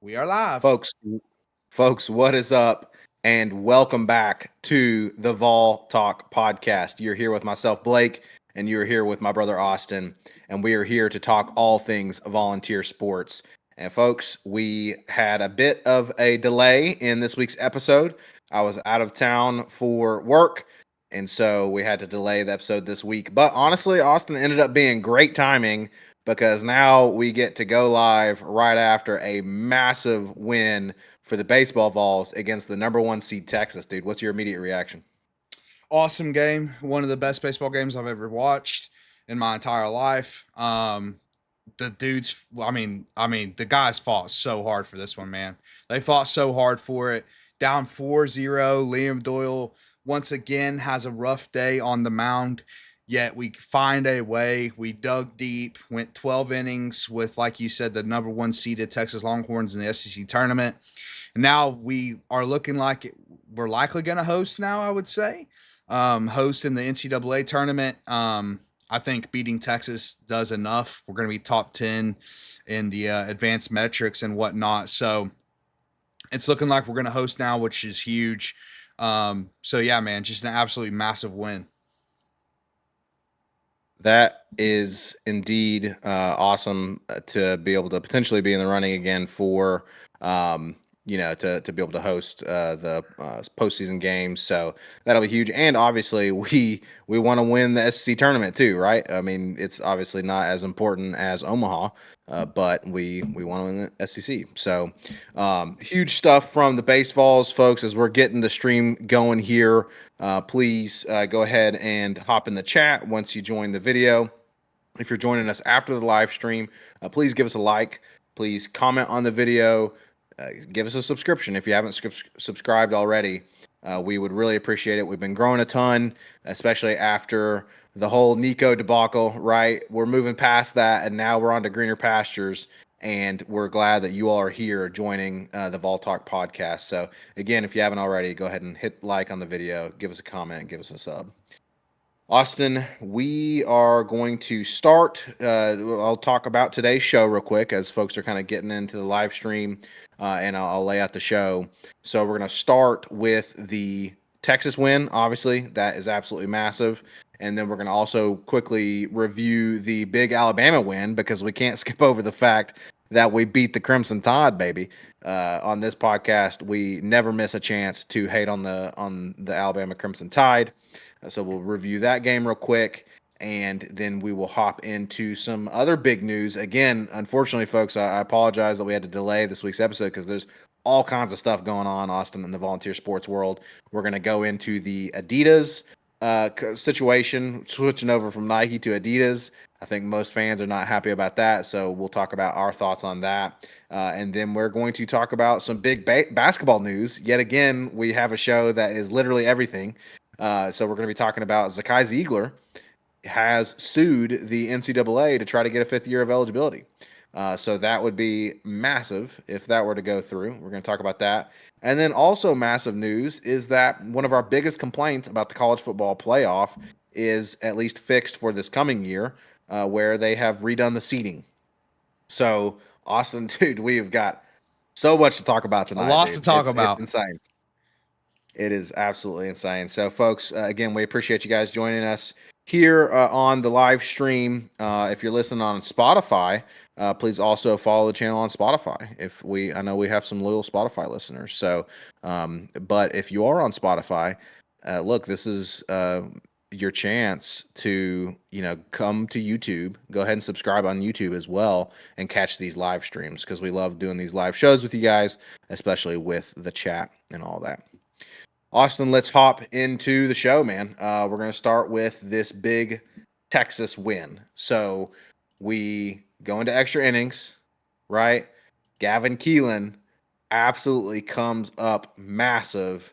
We are live. Folks, what is up? And welcome back to the Vol Talk podcast. You're here with myself, Blake, and you're here with my brother, Austin, and we are here to talk all things volunteer sports. And folks, we had a bit of a delay in this week's episode. I was out of town for work, and so we had to delay the episode this week. But honestly, Austin ended up being great timing because now we get to go live right after a massive win for the baseball Vols against the number one seed Texas, dude. What's your immediate reaction? Awesome game. One of the best baseball games I've ever watched in my entire life. The dudes, the guys fought so hard for this one, man. They fought so hard for it. Down 4-0. Liam Doyle once again has a rough day on the mound, yet we find a way. We dug deep, went 12 innings with, like you said, the number one seeded Texas Longhorns in the SEC tournament. And now we are looking like we're likely going to host now, I would say. Host in the NCAA tournament. I think beating Texas does enough. We're going to be top 10 in the advanced metrics and whatnot. So it's looking like we're going to host now, which is huge. So yeah, man, just an absolutely massive win. That is indeed awesome to be able to potentially be in the running again for to be able to host the postseason games. So that'll be huge. And obviously, we want to win the SEC tournament too, right? I mean, it's obviously not as important as Omaha, but we want to win the SEC. So huge stuff from the baseballs, folks. As we're getting the stream going here, please go ahead and hop in the chat once you join the video. If you're joining us after the live stream, please give us a like. Please comment on the video. Give us a subscription if you haven't subscribed already. We would really appreciate it. We've been growing a ton, especially after the whole Nico debacle, right? We're moving past that, and now we're on to greener pastures, and we're glad that you all are here joining the Vol Talk podcast. So, again, if you haven't already, go ahead and hit like on the video, give us a comment, give us a sub. Austin, we are going to start. I'll talk about today's show real quick as folks are kind of getting into the live stream, and I'll lay out the show. So we're going to start with the Texas win. Obviously, that is absolutely massive. And then we're going to also quickly review the big Alabama win because we can't skip over the fact that we beat the Crimson Tide, baby. On this podcast, we never miss a chance to hate on the Alabama Crimson Tide. So we'll review that game real quick, and then we will hop into some other big news. Again, unfortunately, folks, I apologize that we had to delay this week's episode because there's all kinds of stuff going on, Austin, in the volunteer sports world. We're going to go into the Adidas situation, switching over from Nike to Adidas. I think most fans are not happy about that, so we'll talk about our thoughts on that. And then we're going to talk about some big basketball news. Yet again, we have a show that is literally everything. So we're going to be talking about Zakai Ziegler has sued the NCAA to try to get a fifth year of eligibility. So that would be massive if that were to go through. We're going to talk about that. And then also massive news is that one of our biggest complaints about the college football playoff is at least fixed for this coming year, where they have redone the seating. So, Austin, dude, we've got so much to talk about tonight. A lot Dude. to talk It's about. insane. It is absolutely insane. So, folks, again, we appreciate you guys joining us here on the live stream. If you're listening on Spotify, please also follow the channel on Spotify. I know we have some loyal Spotify listeners. So, but if you are on Spotify, look, this is your chance to come to YouTube. Go ahead and subscribe on YouTube as well and catch these live streams because we love doing these live shows with you guys, especially with the chat and all that. Austin, let's hop into the show, man. We're going to start with this big Texas win. So we go into extra innings, right? Gavin Keelan absolutely comes up massive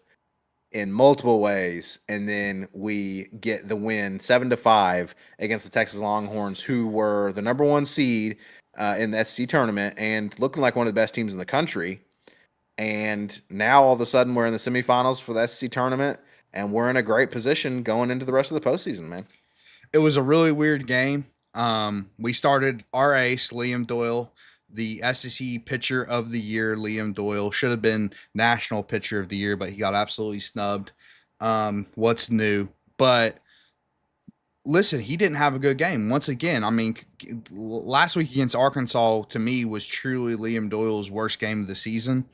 in multiple ways, and then we get the win 7-5 against the Texas Longhorns, who were the number one seed in the SEC tournament and looking like one of the best teams in the country. And now all of a sudden we're in the semifinals for the SEC tournament, and we're in a great position going into the rest of the postseason, man. It was a really weird game. We started our ace, Liam Doyle, the SEC Pitcher of the Year, Liam Doyle. Should have been National Pitcher of the Year, but he got absolutely snubbed. What's new? But listen, he didn't have a good game. Once again, I mean, last week against Arkansas to me was truly Liam Doyle's worst game of the season.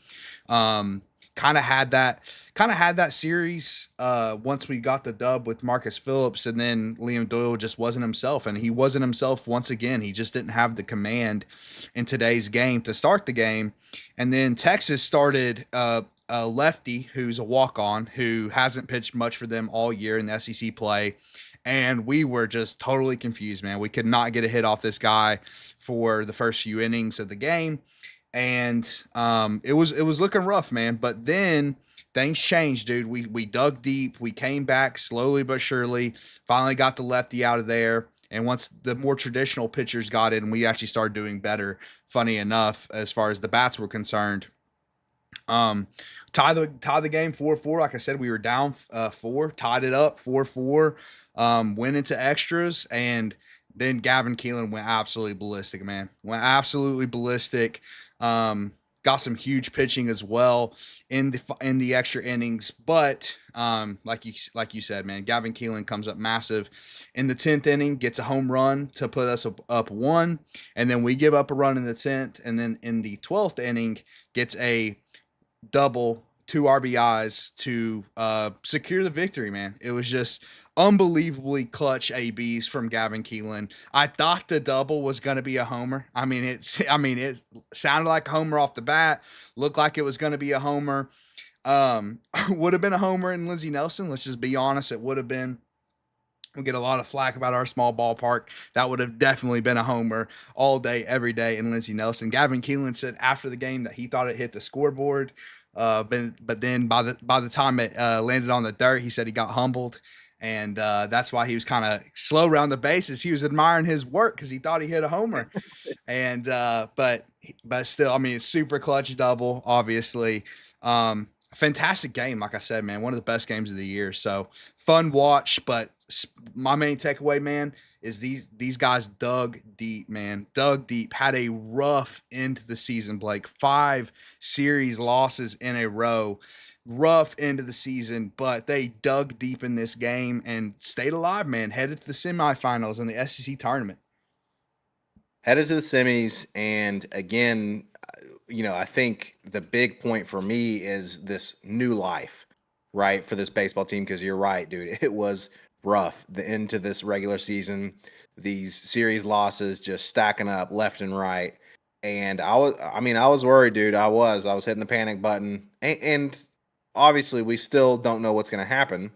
Um, kind of had that series once we got the dub with Marcus Phillips, and then Liam Doyle just wasn't himself, and he wasn't himself once again. He just didn't have the command in today's game to start the game, and then Texas started a lefty who's a walk-on who hasn't pitched much for them all year in the SEC play. And we were just totally confused, man. We could not get a hit off this guy for the first few innings of the game, and it was looking rough, man. But then things changed, dude. We dug deep. We came back slowly but surely. Finally got the lefty out of there. And once the more traditional pitchers got in, we actually started doing better. Funny enough, as far as the bats were concerned. Um, tie the game 4-4. Like I said, we were down 4, tied it up 4-4. Went into extras, and then Gavin Keelan went absolutely ballistic, man. Went absolutely ballistic. Got some huge pitching as well in the extra innings, but like you said, man, Gavin Keelan comes up massive in the 10th inning, gets a home run to put us up 1, and then we give up a run in the 10th, and then in the 12th inning gets a double, 2 RBIs to secure the victory, man. It was just unbelievably clutch ABs from Gavin Keelan. I thought the double was going to be a homer. I mean, it sounded like a homer off the bat, looked like it was going to be a homer. Would have been a homer in Lindsey Nelson. Let's just be honest. It would have been. We get a lot of flack about our small ballpark. That would have definitely been a homer all day, every day in Lindsey Nelson. Gavin Keelan said after the game that he thought it hit the scoreboard. But then by the time it landed on the dirt, he said he got humbled. And that's why he was kind of slow around the bases. He was admiring his work because he thought he hit a homer. And but still, I mean, it's super clutch double, obviously. Fantastic game, like I said, man. One of the best games of the year. So fun watch. But my main takeaway, man, is these guys dug deep, man. Dug deep. Had a rough end to the season, Blake. 5 series losses in a row. Rough end of the season, but they dug deep in this game and stayed alive, man. Headed to the semifinals in the SEC tournament. Headed to the semis, and again, I think the big point for me is this new life, right, for this baseball team, because you're right, dude. It was rough, the end to this regular season, these series losses just stacking up left and right. And I was worried, dude. I was hitting the panic button. And obviously, we still don't know what's going to happen.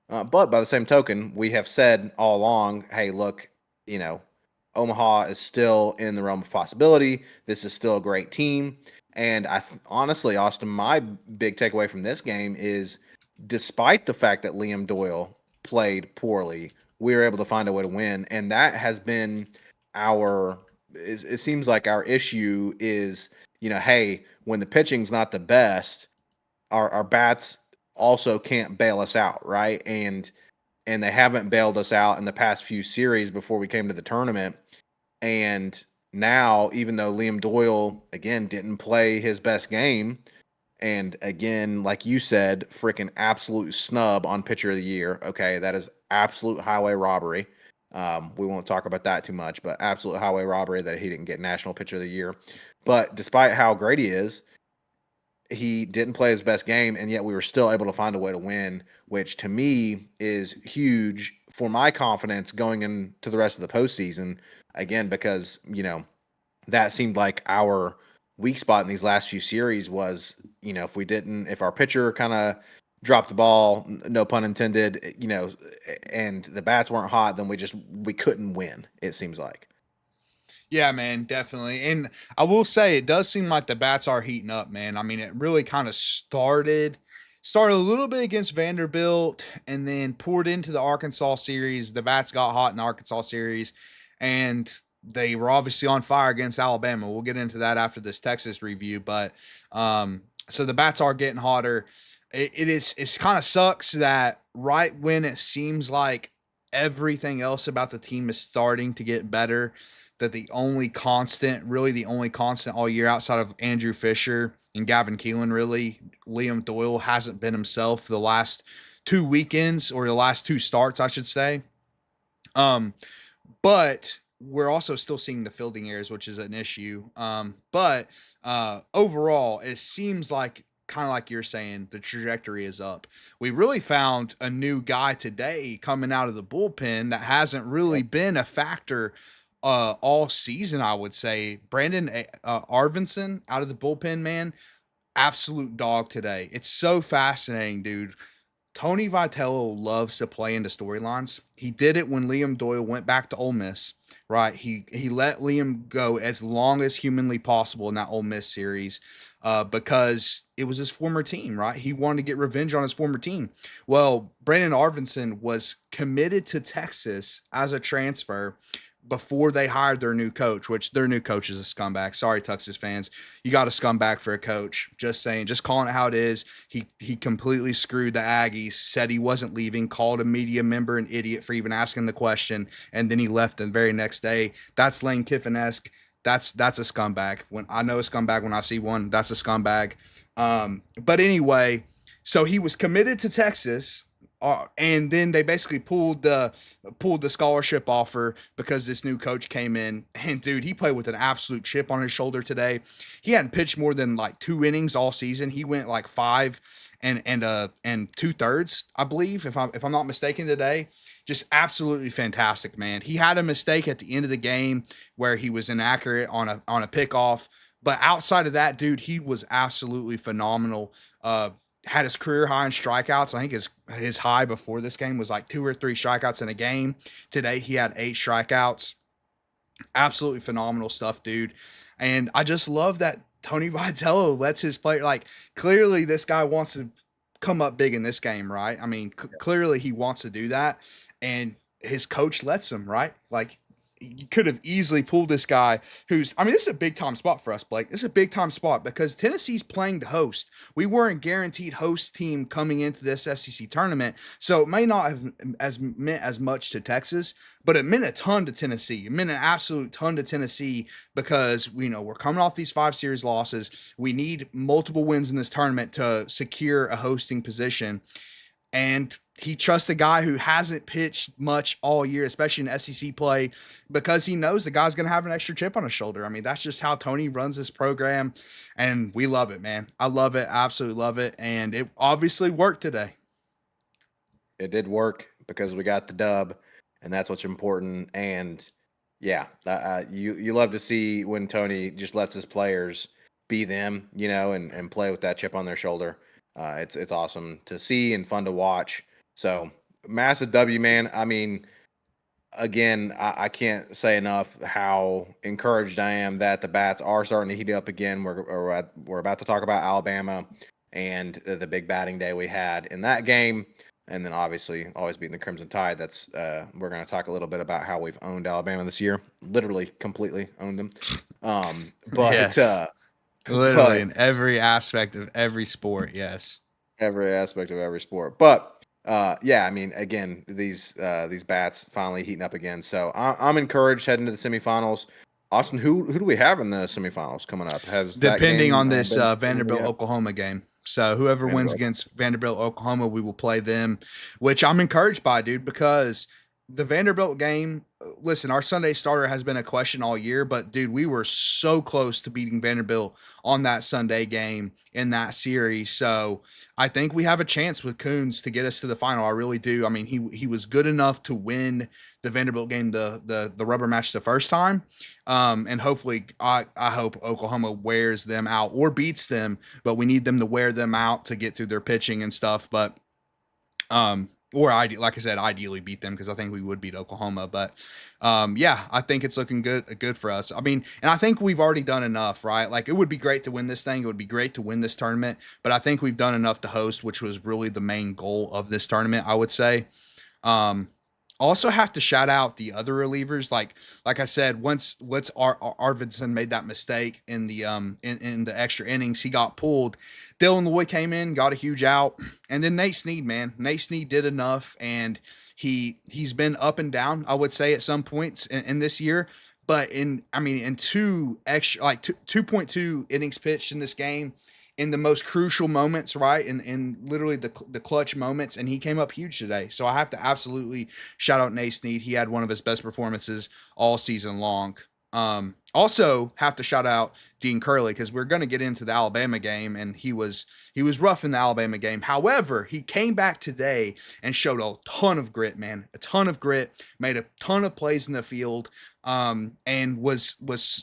But by the same token, we have said all along, hey, look, Omaha is still in the realm of possibility. This is still a great team. And honestly, Austin, my big takeaway from this game is despite the fact that Liam Doyle played poorly, we were able to find a way to win. And that has been it seems like our issue is, hey, when the pitching's not the best, our bats also can't bail us out, right? And they haven't bailed us out in the past few series before we came to the tournament. And now, even though Liam Doyle, again, didn't play his best game, and again, like you said, freaking absolute snub on pitcher of the year. Okay, that is absolute highway robbery. We won't talk about that too much, but absolute highway robbery that he didn't get national pitcher of the year. But despite how great he is, he didn't play his best game, and yet we were still able to find a way to win, which to me is huge for my confidence going into the rest of the postseason. Again, because, that seemed like our weak spot in these last few series was, if our pitcher kind of dropped the ball, no pun intended, and the bats weren't hot, then we couldn't win, it seems like. Yeah, man, definitely. And I will say it does seem like the bats are heating up, man. I mean, it really kind of started a little bit against Vanderbilt and then poured into the Arkansas series. The bats got hot in the Arkansas series, and they were obviously on fire against Alabama. We'll get into that after this Texas review, but so the bats are getting hotter. It's kind of sucks that right when it seems like everything else about the team is starting to get better, that the only constant, really the only constant all year outside of Andrew Fisher and Gavin Keelan, really, Liam Doyle hasn't been himself the last 2 weekends, or the last 2 starts, I should say. Um, but we're also still seeing the fielding errors, which is an issue. But overall, it seems like, kind of like you're saying, the trajectory is up. We really found a new guy today coming out of the bullpen that hasn't really been a factor all season, I would say. Brandon Arvinson out of the bullpen, man, absolute dog today. It's so fascinating, dude. Tony Vitello loves to play into storylines. He did it when Liam Doyle went back to Ole Miss, right? He let Liam go as long as humanly possible in that Ole Miss series, because it was his former team, right? He wanted to get revenge on his former team. Well, Brandon Arvinson was committed to Texas as a transfer before they hired their new coach, which their new coach is a scumbag. Sorry, Texas fans. You got a scumbag for a coach. Just saying, just calling it how it is. He completely screwed the Aggies, said he wasn't leaving, called a media member an idiot for even asking the question, and then he left the very next day. That's Lane Kiffin-esque. That's a scumbag. When I know a scumbag when I see one, that's a scumbag. But anyway, so he was committed to Texas, and then they basically pulled the scholarship offer because this new coach came in. And dude, he played with an absolute chip on his shoulder today. He hadn't pitched more than like 2 innings all season. He went like 5 and 2/3, I believe, if I'm not mistaken today. Just absolutely fantastic, man. He had a mistake at the end of the game where he was inaccurate on a pickoff, but outside of that, dude, he was absolutely phenomenal. Had his career high in strikeouts. I think his high before this game was like 2 or 3 strikeouts in a game. Today he had 8 strikeouts. Absolutely phenomenal stuff, dude. And I just love that Tony Vitello lets his player, like, clearly this guy wants to come up big in this game, right? I mean, clearly he wants to do that, and his coach lets him, right? Like, you could have easily pulled this guy who's, I mean, this is a big time spot for us, Blake. This is a big time spot because Tennessee's playing to host. We weren't guaranteed host team coming into this SEC tournament. So it may not have meant as much to Texas, but it meant a ton to Tennessee. It meant an absolute ton to Tennessee because, we're coming off these 5 series losses. We need multiple wins in this tournament to secure a hosting position. And he trusts a guy who hasn't pitched much all year, especially in SEC play, because he knows the guy's going to have an extra chip on his shoulder. I mean, that's just how Tony runs this program, and we love it, man. I love it. Absolutely love it. And it obviously worked today. It did work because we got the dub, and that's what's important. And yeah, you love to see when Tony just lets his players be them, and play with that chip on their shoulder. It's awesome to see and fun to watch. So massive W, man. I mean, again, I can't say enough how encouraged I am that the bats are starting to heat up again. We're about to talk about Alabama and the big batting day we had in that game, and then obviously always beating the Crimson Tide. That's we're going to talk a little bit about how we've owned Alabama this year, literally completely owned them. But yes. Literally in every aspect of every sport, yes. Every aspect of every sport. But yeah, I mean, again, these bats finally heating up again. So I'm encouraged heading to the semifinals. Austin, who do we have in the semifinals coming up? Depending on this Vanderbilt Oklahoma game. So whoever wins against Vanderbilt Oklahoma, we will play them, which I'm encouraged by, dude, because the Vanderbilt game, listen, our Sunday starter has been a question all year, but dude, we were so close to beating Vanderbilt on that Sunday game in that series. So I think we have a chance with Coons to get us to the final. I really do. I mean, he was good enough to win the Vanderbilt game, the rubber match the first time. And hopefully I hope Oklahoma wears them out or beats them, but we need them to wear them out to get through their pitching and stuff. But, or like I said, ideally beat them because I think we would beat Oklahoma. But yeah, I think it's looking good for us. I mean, and I think we've already done enough, right? Like, it would be great to win this thing. It would be great to win this tournament. But I think we've done enough to host, which was really the main goal of this tournament, I would say. Also have to shout out the other relievers. Like I said, once Arvidsson made that mistake in the in the extra innings, he got pulled. Dylan Lloyd came in, got a huge out, and then Nate Snead, man. Nate Snead did enough, and he's been up and down, I would say, at some points in this year. But in two extra, like 2.2 innings pitched in this game, in the most crucial moments, right? In literally the clutch moments, and he came up huge today. So I have to absolutely shout out Nate Snead. He had one of his best performances all season long. Also have to shout out Dean Curley because we're going to get into the Alabama game, and he was rough in the Alabama game. However, he came back today and showed a ton of grit, man, a ton of grit, made a ton of plays in the field, and was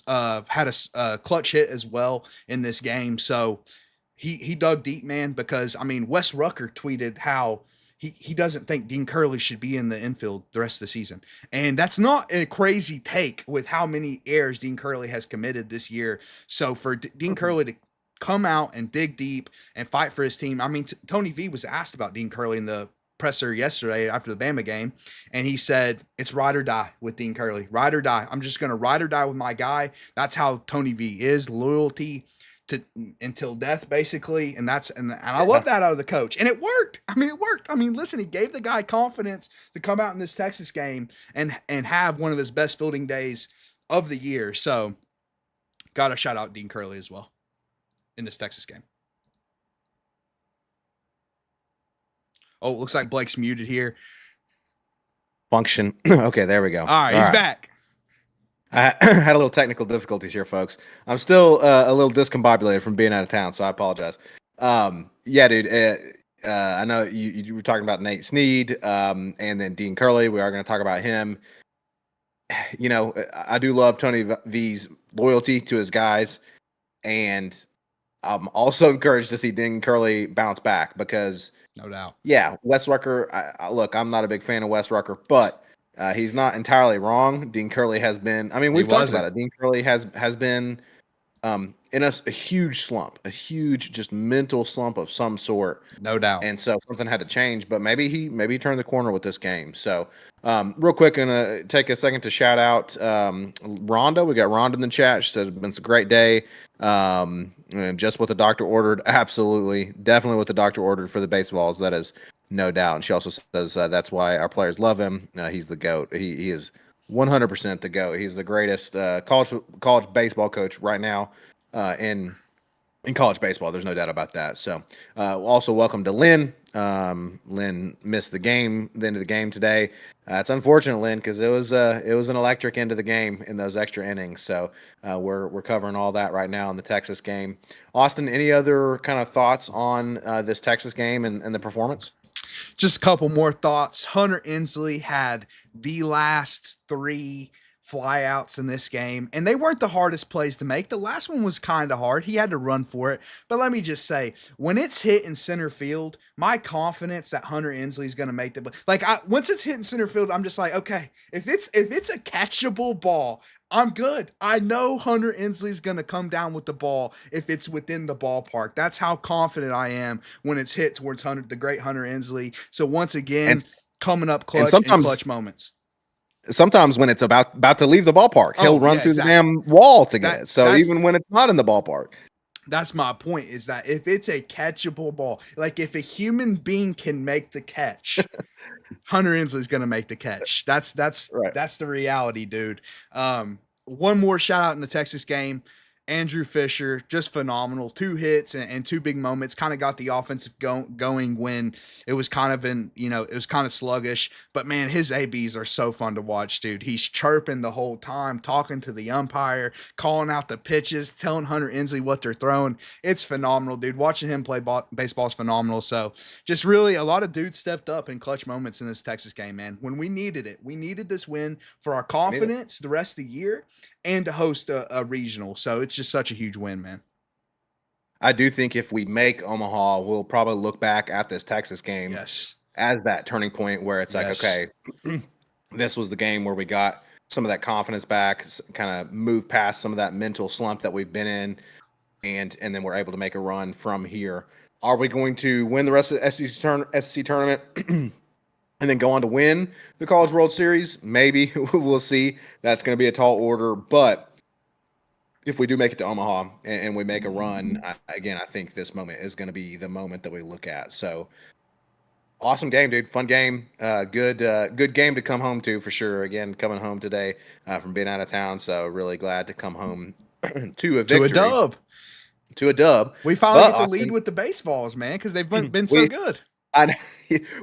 had a clutch hit as well in this game. So he dug deep, man, because Wes Rucker tweeted how he doesn't think Dean Curley should be in the infield the rest of the season. And that's not a crazy take with how many errors Dean Curley has committed this year. So for Dean Curley to come out and dig deep and fight for his team. Tony V was asked about Dean Curley in the presser yesterday after the Bama game, and he said it's ride or die with Dean Curley. Ride or die. I'm just going to ride or die with my guy. That's how Tony V is. Loyalty to until death, basically. And I love that out of the coach. And it worked. It worked. Listen, he gave the guy confidence to come out in this Texas game and have one of his best fielding days of the year. So gotta shout out Dean Curley as well in this Texas game. Oh, it looks like Blake's muted here. Function. Okay, there we go. All right, he's back. I had a little technical difficulties here, folks. I'm still a little discombobulated from being out of town, so I apologize. Yeah, dude. I know you were talking about Nate Snead, and then Dean Curley. We are going to talk about him. I do love Tony V's loyalty to his guys, and I'm also encouraged to see Dean Curley bounce back because, no doubt, yeah, Wes Rucker. Look, I'm not a big fan of Wes Rucker, but he's not entirely wrong. Dean Curley has been. We've talked about it. Dean Curley has been in a huge slump, a huge just mental slump of some sort, no doubt. And so something had to change, but maybe he turned the corner with this game. So real quick, gonna take a second to shout out Rhonda. We got Rhonda in the chat. She says it's been a great day. And just what the doctor ordered. Absolutely, definitely what the doctor ordered for the baseballs. That is no doubt. And she also says that's why our players love him. He's the GOAT. He is 100% the GOAT. He's the greatest college baseball coach right now in college baseball. There's no doubt about that. So also welcome to Lynn. Lynn missed the end of the game today. It's unfortunate, Lynn, because it was an electric end of the game in those extra innings. So we're covering all that right now in the Texas game. Austin, any other kind of thoughts on this Texas game and the performance? Just a couple more thoughts. Hunter Inslee had the last 3 flyouts in this game, and they weren't the hardest plays to make. The last one was kind of hard. He had to run for it. But let me just say, when it's hit in center field, my confidence that Hunter Inslee is going to make the once it's hit in center field, I'm just like, okay, if it's a catchable ball, I'm good. I know Hunter Inslee's going to come down with the ball if it's within the ballpark. That's how confident I am when it's hit towards the great Hunter Inslee. So once again, coming up clutch and clutch moments. Sometimes when it's about to leave the ballpark, he'll run through the damn wall to get it. So even when it's not in the ballpark. That's my point, is that if it's a catchable ball, like if a human being can make the catch, Hunter Inslee's going to make the catch. That's right. That's the reality, dude. One more shout out in the Texas game. Andrew Fisher, just phenomenal. 2 hits and 2 big moments. Kind of got the offensive going when it was kind of it was kind of sluggish. But man, his ABs are so fun to watch, dude. He's chirping the whole time, talking to the umpire, calling out the pitches, telling Hunter Inslee what they're throwing. It's phenomenal, dude. Watching him play baseball is phenomenal. So just really a lot of dudes stepped up in clutch moments in this Texas game, man. When we needed it, we needed this win for our confidence the rest of the year and to host a regional. So it's just such a huge win, man. I do think if we make Omaha, we'll probably look back at this Texas game as that turning point where it's like, okay, this was the game where we got some of that confidence back, kind of move past some of that mental slump that we've been in, and then we're able to make a run from here. Are we going to win the rest of the SEC tournament and then go on to win the College World Series? Maybe. We'll see. That's going to be a tall order. But if we do make it to Omaha and we make a run, I think this moment is going to be the moment that we look at. So Awesome game, dude. Fun game. Good game to come home to for sure. Again, coming home today from being out of town, so really glad to come home to a To a victory, dub. to a dub. We finally But get to lead Austin, with the baseballs, man, because they've been so we good. I know,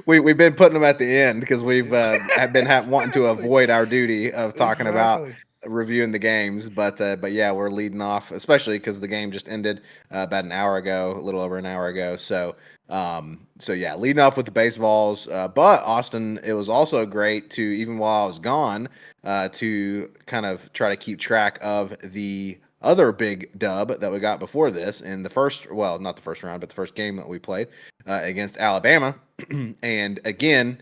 we've been putting them at the end because we've have been wanting to Exactly. avoid our duty of talking about Exactly. reviewing the games, but yeah, we're leading off, especially because the game just ended about an hour ago, a little over an hour ago. So yeah, leading off with the baseballs. But Austin, it was also great to, even while I was gone, to kind of try to keep track of the other big dub that we got before this in the first, well, not the first round, but the first game that we played against Alabama. And again,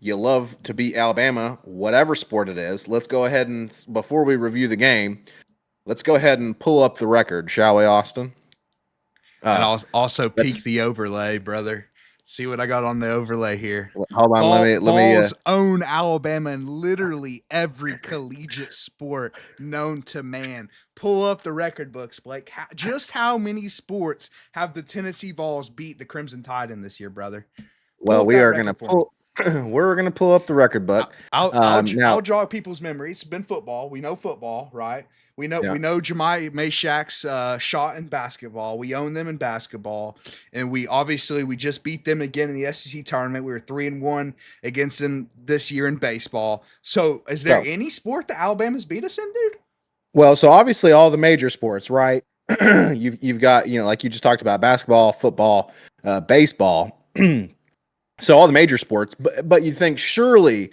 you love to beat Alabama, whatever sport it is. Let's go ahead and, before we review the game, let's go ahead and pull up the record, shall we, Austin? And Uh, I'll also let's peek the overlay, brother. See what I got on the overlay here. hold on. Let me. Vols own Alabama in literally every collegiate sport known to man. Pull up the record books, Blake. Just how many sports have the Tennessee Vols beat the Crimson Tide in this year, brother? Pull Well, up we that are gonna record for me. pull. We're gonna pull up the record book. I'll Now, jog people's memories. It's been football. We know football, right? We yeah. know Jemai Mashak's shot in basketball. We own them in basketball, and we just beat them again in the SEC tournament. We were 3-1 against them this year in baseball. So, is there So, any sport that Alabama's beat us in, dude? well, so obviously all the major sports, right? You've got, like you just talked about, basketball, football, baseball. So all the major sports, but you think surely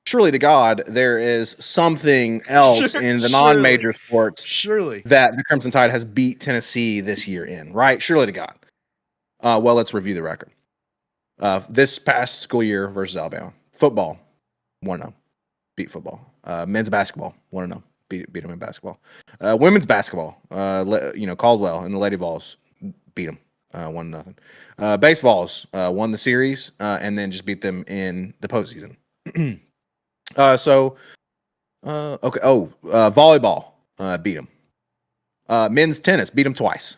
to God, there is something else in the Surely, non-major sports surely. that the Crimson Tide has beat Tennessee this year in, right? Surely to God. Well, let's review the record. This past school year versus Alabama. Football, 1-0. Beat football. Men's basketball, 1-0. Beat them in basketball. Women's basketball, Caldwell and the Lady Vols beat them 1-0. Baseballs won the series and then just beat them in the postseason. Okay. Volleyball beat them. Men's tennis beat them twice.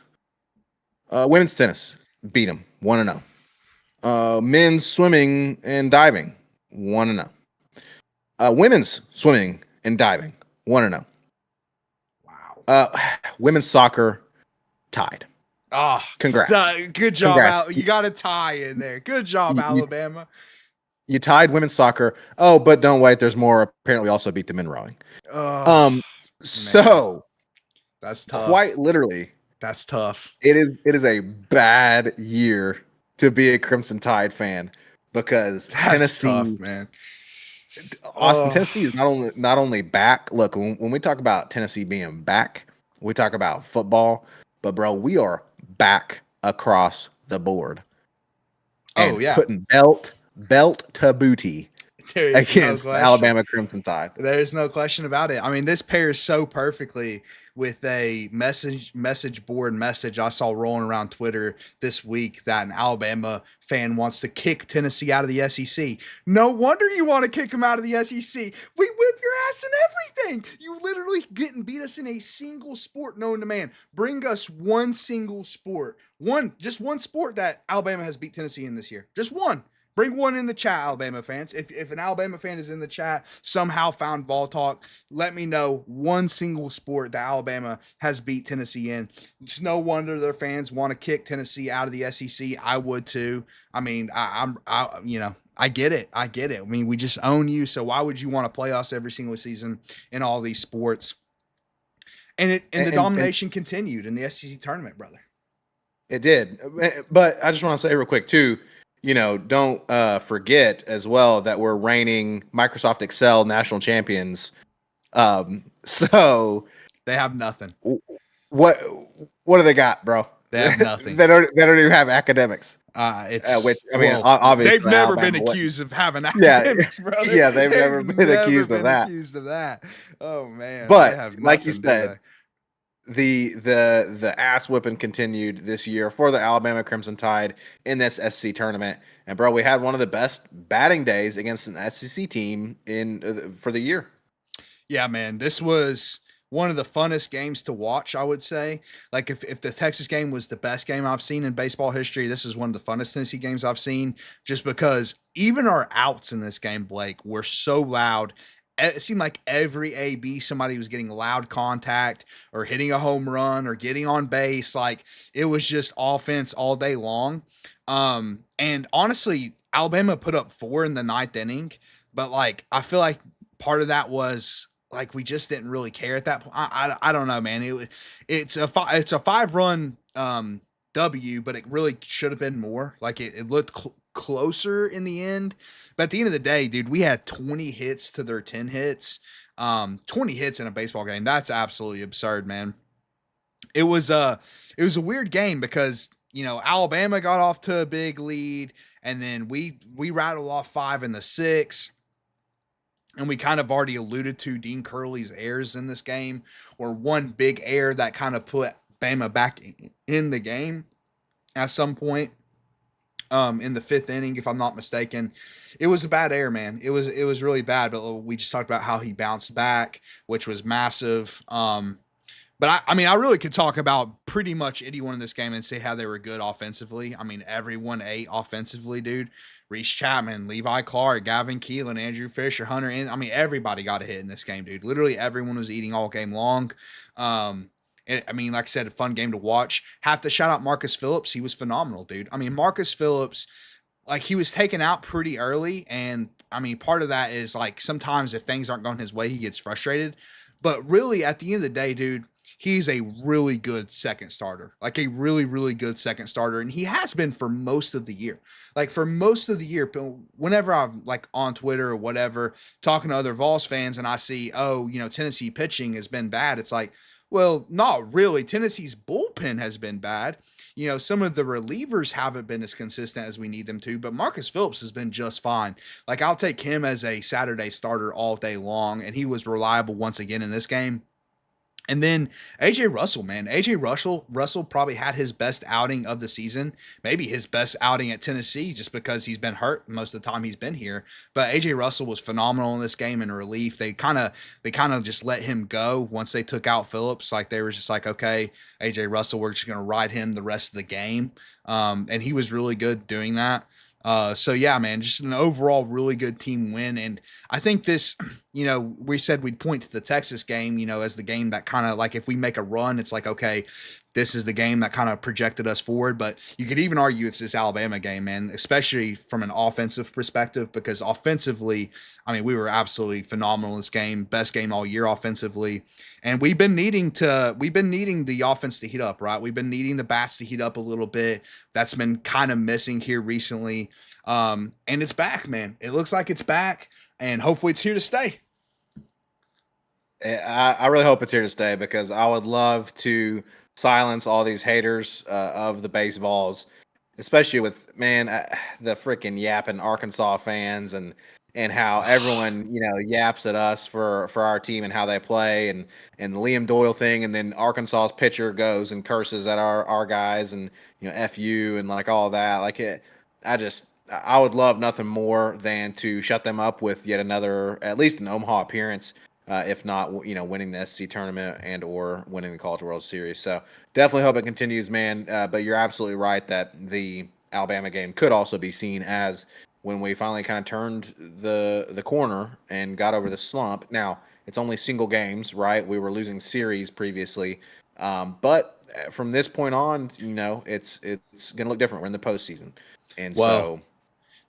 Women's tennis beat them 1-0. Men's swimming and diving 1-0. Women's swimming and diving 1-0. Wow. Women's soccer tied. Oh, Congrats. good job, Congrats. You got a tie in there. Good job, You, Alabama. you tied women's soccer. Oh, but don't wait. There's more. Apparently, we also beat them in rowing. Oh, So that's tough. quite literally, That's tough. it is a bad year to be a Crimson Tide fan because That's Tennessee, tough, man. Austin, Tennessee is not only back. Look, when we talk about Tennessee being back, we talk about football, but bro, we are back across the board. And putting belt to booty against the Alabama Crimson Tide. There's no question about it. I mean, this pairs so perfectly with a message board message I saw rolling around Twitter this week that an Alabama fan wants to kick Tennessee out of the SEC. No wonder you want to kick them out of the SEC. We whip your ass in everything. You literally didn't beat us in a single sport known to man. Bring us one single sport. Just one sport that Alabama has beat Tennessee in this year. Just one. Bring one in the chat, Alabama fans. If an Alabama fan is in the chat, somehow found Vol Talk, let me know one single sport that Alabama has beat Tennessee in. It's no wonder their fans want to kick Tennessee out of the SEC. I would too. I mean, I get it. I mean, we just own you, so why would you want to play us every single season in all these sports? And the domination continued in the SEC tournament, brother. It did. But I just want to say real quick too, don't forget as well that we're reigning Microsoft Excel national champions. So they have nothing. What do they got, bro? They have nothing. They don't even have academics. Obviously they've never been accused of having academics, brother. Yeah, they've never been accused of that. Oh man. But like you said, the ass whipping continued this year for the Alabama Crimson Tide in this SEC tournament. And bro, we had one of the best batting days against an SEC team for the year. Yeah, man. This was one of the funnest games to watch, I would say. Like if the Texas game was the best game I've seen in baseball history, this is one of the funnest Tennessee games I've seen, just because even our outs in this game, Blake, were so loud. It seemed like every AB somebody was getting loud contact or hitting a home run or getting on base. Like it was just offense all day long. And honestly, Alabama put up 4 in the ninth inning, but like I feel like part of that was like we just didn't really care at that point. I don't know, man. It's a 5 run W, but it really should have been more. Like it looked closer in the end. But at the end of the day, dude, we had 20 hits to their 10 hits. 20 hits in a baseball game. That's absolutely absurd, man. It was a weird game because, Alabama got off to a big lead, and then we rattled off 5 in the 6th. And we kind of already alluded to Dean Curley's errors in this game, or one big error that kind of put Bama back in the game at some point in the 5th inning, if I'm not mistaken. It was a bad error, man. It was really bad, but we just talked about how he bounced back, which was massive. But I mean, I really could talk about pretty much anyone in this game and say how they were good offensively. I mean, everyone ate offensively, dude. Reese Chapman, Levi Clark, Gavin Keelan, Andrew Fisher, Hunter. I mean, everybody got a hit in this game, dude. Literally everyone was eating all game long. I mean, like I said, a fun game to watch. Have to shout out Marcus Phillips. He was phenomenal, dude. I mean, Marcus Phillips, like he was taken out pretty early. And I mean, part of that is like sometimes if things aren't going his way, he gets frustrated. But really, at the end of the day, dude, he's a really good second starter, like a really, really good second starter. And he has been for most of the year. Like for most of the year, whenever I'm like on Twitter or whatever, talking to other Vols fans and I see, oh, Tennessee pitching has been bad. It's like, well, not really. Tennessee's bullpen has been bad. Some of the relievers haven't been as consistent as we need them to, but Marcus Phillips has been just fine. Like I'll take him as a Saturday starter all day long. And he was reliable once again in this game. And then AJ Russell, man. AJ Russell probably had his best outing of the season, maybe his best outing at Tennessee, just because he's been hurt most of the time he's been here. But AJ Russell was phenomenal in this game in relief. They kind of just let him go once they took out Phillips. Like they were just like, okay, AJ Russell, we're just gonna ride him the rest of the game. And he was really good doing that. So yeah, man, just an overall really good team win. And I think this, we said we'd point to the Texas game, as the game that kind of like, if we make a run, it's like, okay, this is the game that kind of projected us forward. But you could even argue it's this Alabama game, man, especially from an offensive perspective, because offensively, I mean, we were absolutely phenomenal in this game, best game all year offensively. And we've been needing the offense to heat up, right? We've been needing the bats to heat up a little bit. That's been kind of missing here recently. And it's back, man. It looks like it's back, and hopefully it's here to stay. I really hope it's here to stay, because I would love to silence all these haters of the base Vols, especially with the freaking yapping Arkansas fans and how everyone yaps at us for our team and how they play, and the Liam Doyle thing, and then Arkansas's pitcher goes and curses at our guys, and F you and like all that. Like I would love nothing more than to shut them up with yet another, at least an Omaha appearance, if not, winning the SEC tournament and or winning the College World Series. So definitely hope it continues, man. But you're absolutely right that the Alabama game could also be seen as when we finally kind of turned the corner and got over the slump. Now, it's only single games, right? We were losing series previously. But from this point on, it's going to look different. We're in the postseason. And so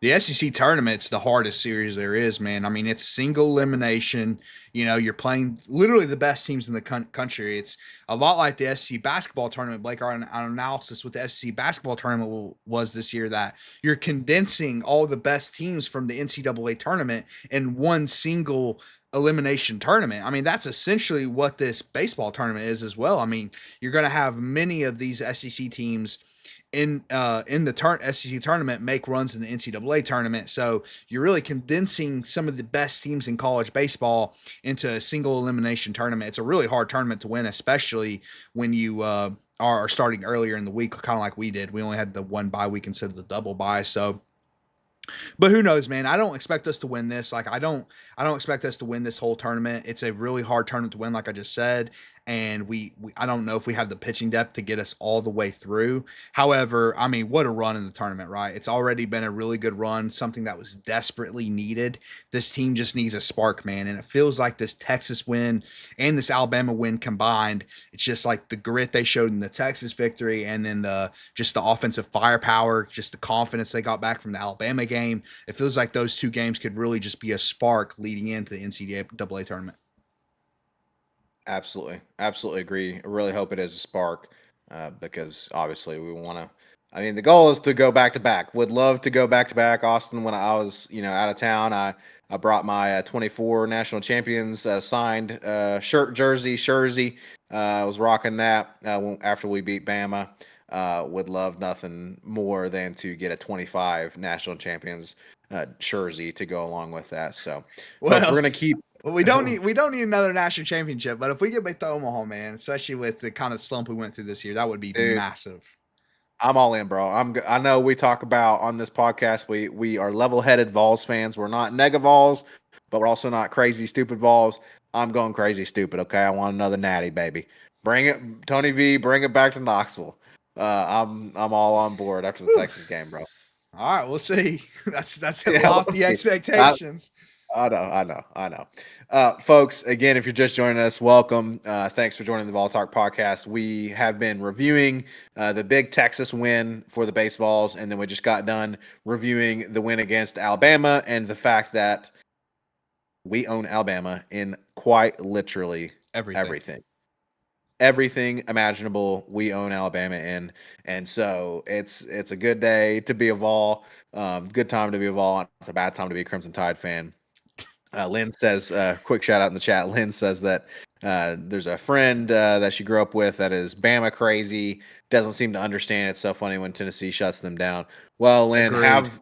the SEC tournament's the hardest series there is, man. I mean, it's single elimination. You're playing literally the best teams in the country. It's a lot like the SEC basketball tournament. Blake, our analysis with the SEC basketball tournament was this year that you're condensing all the best teams from the NCAA tournament in one single elimination tournament. I mean, that's essentially what this baseball tournament is as well. I mean, you're going to have many of these SEC teams in the SEC tournament make runs in the NCAA tournament. So you're really condensing some of the best teams in college baseball into a single elimination tournament. It's a really hard tournament to win, especially when you are starting earlier in the week, kind of like we did. We only had the one bye week instead of the double bye. So But who knows, man? I don't expect us to win this. Like I don't expect us to win this whole tournament. It's a really hard tournament to win, like I just said. And we I don't know if we have the pitching depth to get us all the way through. However, I mean, what a run in the tournament, right? It's already been a really good run, something that was desperately needed. This team just needs a spark, man. And it feels like this Texas win and this Alabama win combined, it's just like the grit they showed in the Texas victory and then the just the offensive firepower, just the confidence they got back from the Alabama game. It feels like those two games could really just be a spark leading into the NCAA tournament. Absolutely, absolutely agree. I really hope it is a spark because obviously we want to. I mean, the goal is to go back to back. Would love to go back to back. Austin, when I was out of town, I brought my 24 national champions signed shirt jersey. I was rocking that after we beat Bama. Would love nothing more than to get a 25 national champions jersey to go along with that. So, folks, we're Well, gonna keep. we don't need another national championship, but if we get back to Omaha, man, especially with the kind of slump we went through this year, that would be Dude, massive. I'm all in, bro. I know we talk about on this podcast. We are level headed Vols fans. We're not nega Vols, but we're also not crazy stupid Vols. I'm going crazy stupid. Okay, I want another natty, baby. Bring it, Tony V. Bring it back to Knoxville. I'm all on board after the Whew. Texas game, bro. All right, we'll see. That's Yeah, we'll lofty see. I, expectations. I know. Folks, again, if you're just joining us, welcome. Thanks for joining the Vol Talk podcast. We have been reviewing the big Texas win for the base Vols, and then we just got done reviewing the win against Alabama and the fact that we own Alabama in quite literally Everything. everything. Everything imaginable, we own Alabama in, and so it's a good day to be a Vol. Good time to be a Vol. It's a bad time to be a Crimson Tide fan. Lynn says, quick shout out in the chat. Lynn says that there's a friend that she grew up with that is Bama crazy, doesn't seem to understand. It's so funny when Tennessee shuts them down. Well, Lynn, Agreed.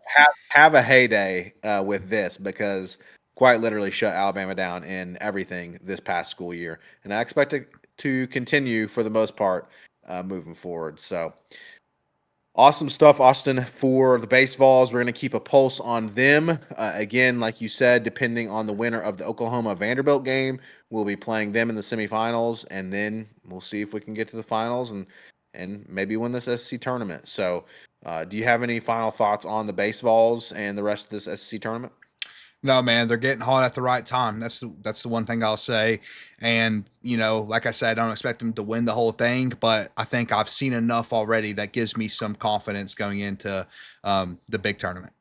have a heyday with this because quite literally shut Alabama down in everything this past school year, and I expect it to continue for the most part moving forward. So. Awesome stuff, Austin, for the base Vols. We're going to keep a pulse on them. Again, like you said, depending on the winner of the Oklahoma Vanderbilt game, we'll be playing them in the semifinals, and then we'll see if we can get to the finals and maybe win this SEC tournament. So, do you have any final thoughts on the base Vols and the rest of this SEC tournament? No, man, they're getting hot at the right time. That's the one thing I'll say. And like I said, I don't expect them to win the whole thing, but I think I've seen enough already that gives me some confidence going into the big tournament.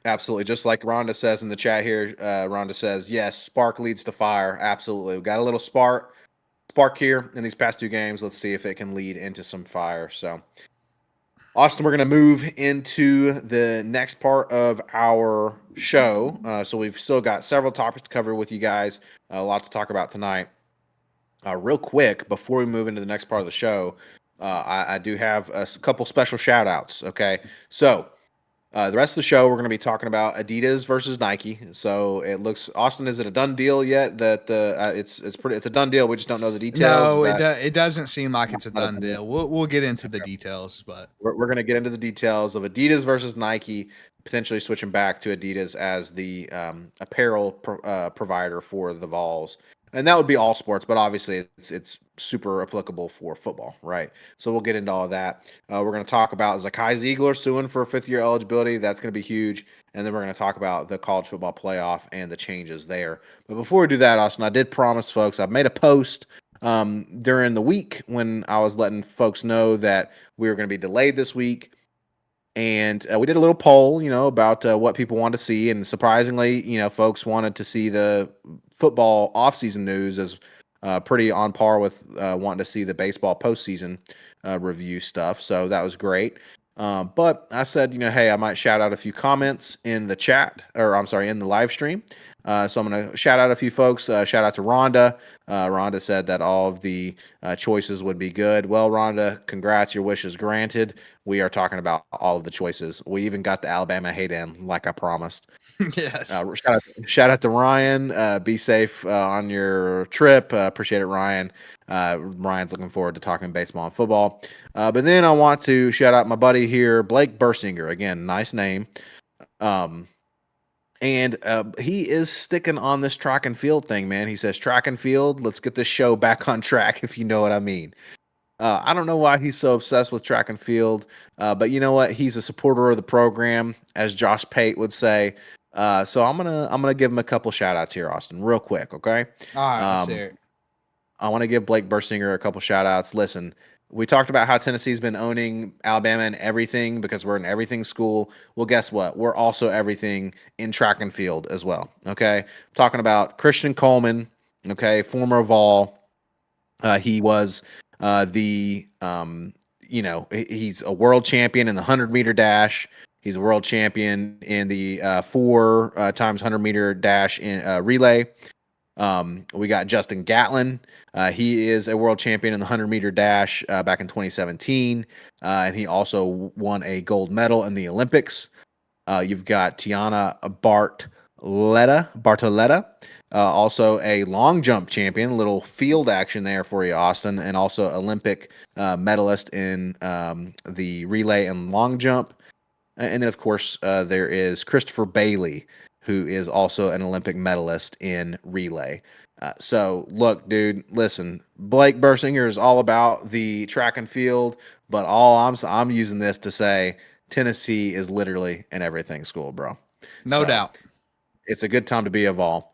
Absolutely. Just like Rhonda says in the chat here, Rhonda says, yes, spark leads to fire. Absolutely. We got a little spark here in these past two games. Let's see if it can lead into some fire. So, Austin, we're going to move into the next part of our show. So we've still got several topics to cover with you guys, a lot to talk about tonight. Real quick, before we move into the next part of the show, I do have a couple special shout outs. Okay. So, the rest of the show, we're going to be talking about Adidas versus Nike. So it looks, Austin, is it a done deal yet? That it's a done deal. We just don't know the details. No, That it doesn't seem like it's a not a done done deal. deal. We'll get into the details, but We're going to get into the details of Adidas versus Nike, potentially switching back to Adidas as the apparel provider for the Vols. And that would be all sports, but obviously it's super applicable for football, right? So we'll get into all of that. We're going to talk about Zakai Ziegler suing for fifth-year eligibility. That's going to be huge. And then we're going to talk about the college football playoff and the changes there. But before we do that, Austin, I did promise folks, I've made a post during the week when I was letting folks know that we were going to be delayed this week. And we did a little poll, about what people wanted to see. And surprisingly, folks wanted to see the football offseason news as pretty on par with wanting to see the baseball postseason review stuff. So that was great. But I said, hey, I might shout out a few comments in the chat, or I'm sorry, in the live stream. So I'm going to shout out a few folks. Shout out to Rhonda. Rhonda said that all of the choices would be good. Well, Rhonda, congrats. Your wish is granted. We are talking about all of the choices. We even got the Alabama hate in, like I promised. Yes. Shout out to Ryan. Be safe on your trip. Appreciate it, Ryan. Ryan's looking forward to talking baseball and football. But then I want to shout out my buddy here, Blake Bursinger. Again, nice name. Um, and he is sticking on this track and field thing, man. He says, track and field, let's get this show back on track, if you know what I mean. I don't know why he's so obsessed with track and field, but you know what? He's a supporter of the program, as Josh Pate would say. So I'm gonna give him a couple shout outs here, Austin, real quick, okay? All right, let's Um, hear it. I want to give Blake Bursinger a couple shout outs. Listen, we talked about how Tennessee's been owning Alabama and everything because we're an everything school. Well, guess what? We're also everything in track and field as well. Okay. I'm talking about Christian Coleman, okay, former Vol. He was he's a world champion in the 100-meter dash. He's a world champion in the 4 times 100-meter dash in relay. We got Justin Gatlin. He is a world champion in the 100-meter dash back in 2017, and he also won a gold medal in the Olympics. You've got Tiana Bartoletta, also a long jump champion. A little field action there for you, Austin, and also Olympic medalist in the relay and long jump. And then, of course, there is Christopher Bailey, who is also an Olympic medalist in relay. So, look, dude, listen, Blake Bursinger is all about the track and field, but I'm using this to say Tennessee is literally an everything school, bro. No So doubt. it's a good time to be a Vol.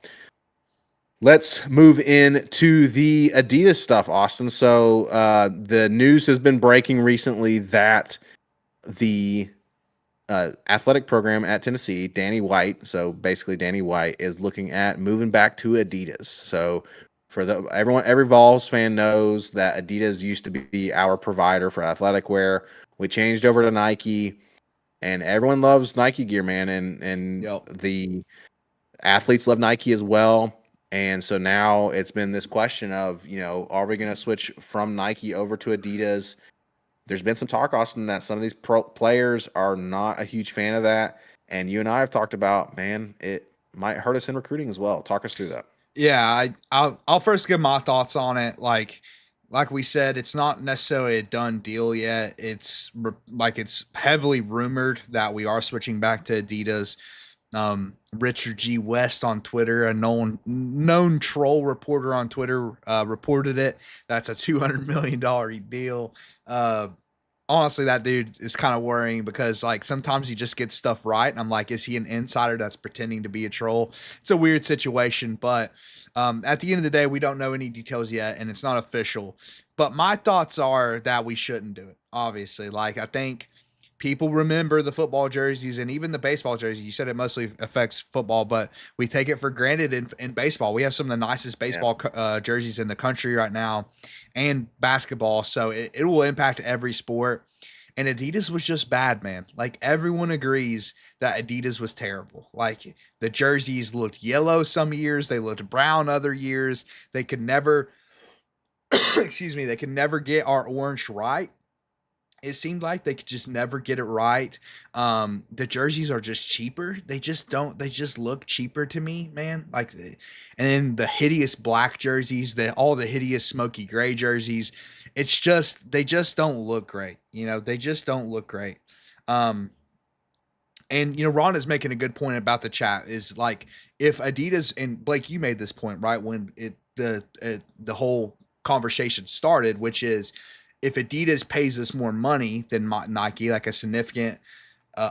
Let's move into the Adidas stuff, Austin. So the news has been breaking recently that the athletic program at Tennessee, Danny White, so basically Danny White is looking at moving back to Adidas. So for every Vols fan knows that Adidas used to be our provider for athletic wear. We changed over to Nike, and everyone loves Nike gear, man, and Yep. the athletes love Nike as well. And so now it's been this question of, are we going to switch from Nike over to Adidas? There's been some talk, Austin, that some of these players are not a huge fan of that. And you and I have talked about, man, it might hurt us in recruiting as well. Talk us through that. Yeah, I'll first give my thoughts on it. Like we said, it's not necessarily a done deal yet. It's it's heavily rumored that we are switching back to Adidas. Richard G. West on Twitter, a known troll reporter on Twitter, reported it. That's a $200 million deal. Honestly, that dude is kind of worrying because sometimes he just gets stuff right. And I'm like, is he an insider that's pretending to be a troll? It's a weird situation, but at the end of the day, we don't know any details yet and it's not official. But my thoughts are that we shouldn't do it. Obviously, I think people remember the football jerseys and even the baseball jerseys. You said it mostly affects football, but we take it for granted in baseball. We have some of the nicest baseball jerseys in the country right now and basketball. So it will impact every sport. And Adidas was just bad, man. Everyone agrees that Adidas was terrible. The jerseys looked yellow some years. They looked brown other years. They could never, excuse me, they could never get our orange right. It seemed like they could just never get it right. The jerseys are just cheaper. They just look cheaper to me, man. And then the hideous black jerseys, all the hideous smoky gray jerseys. They just don't look great. They just don't look great. And Ron is making a good point about the chat is if Adidas, and Blake, you made this point, right? When the whole conversation started, which is, if Adidas pays us more money than Nike, like a significant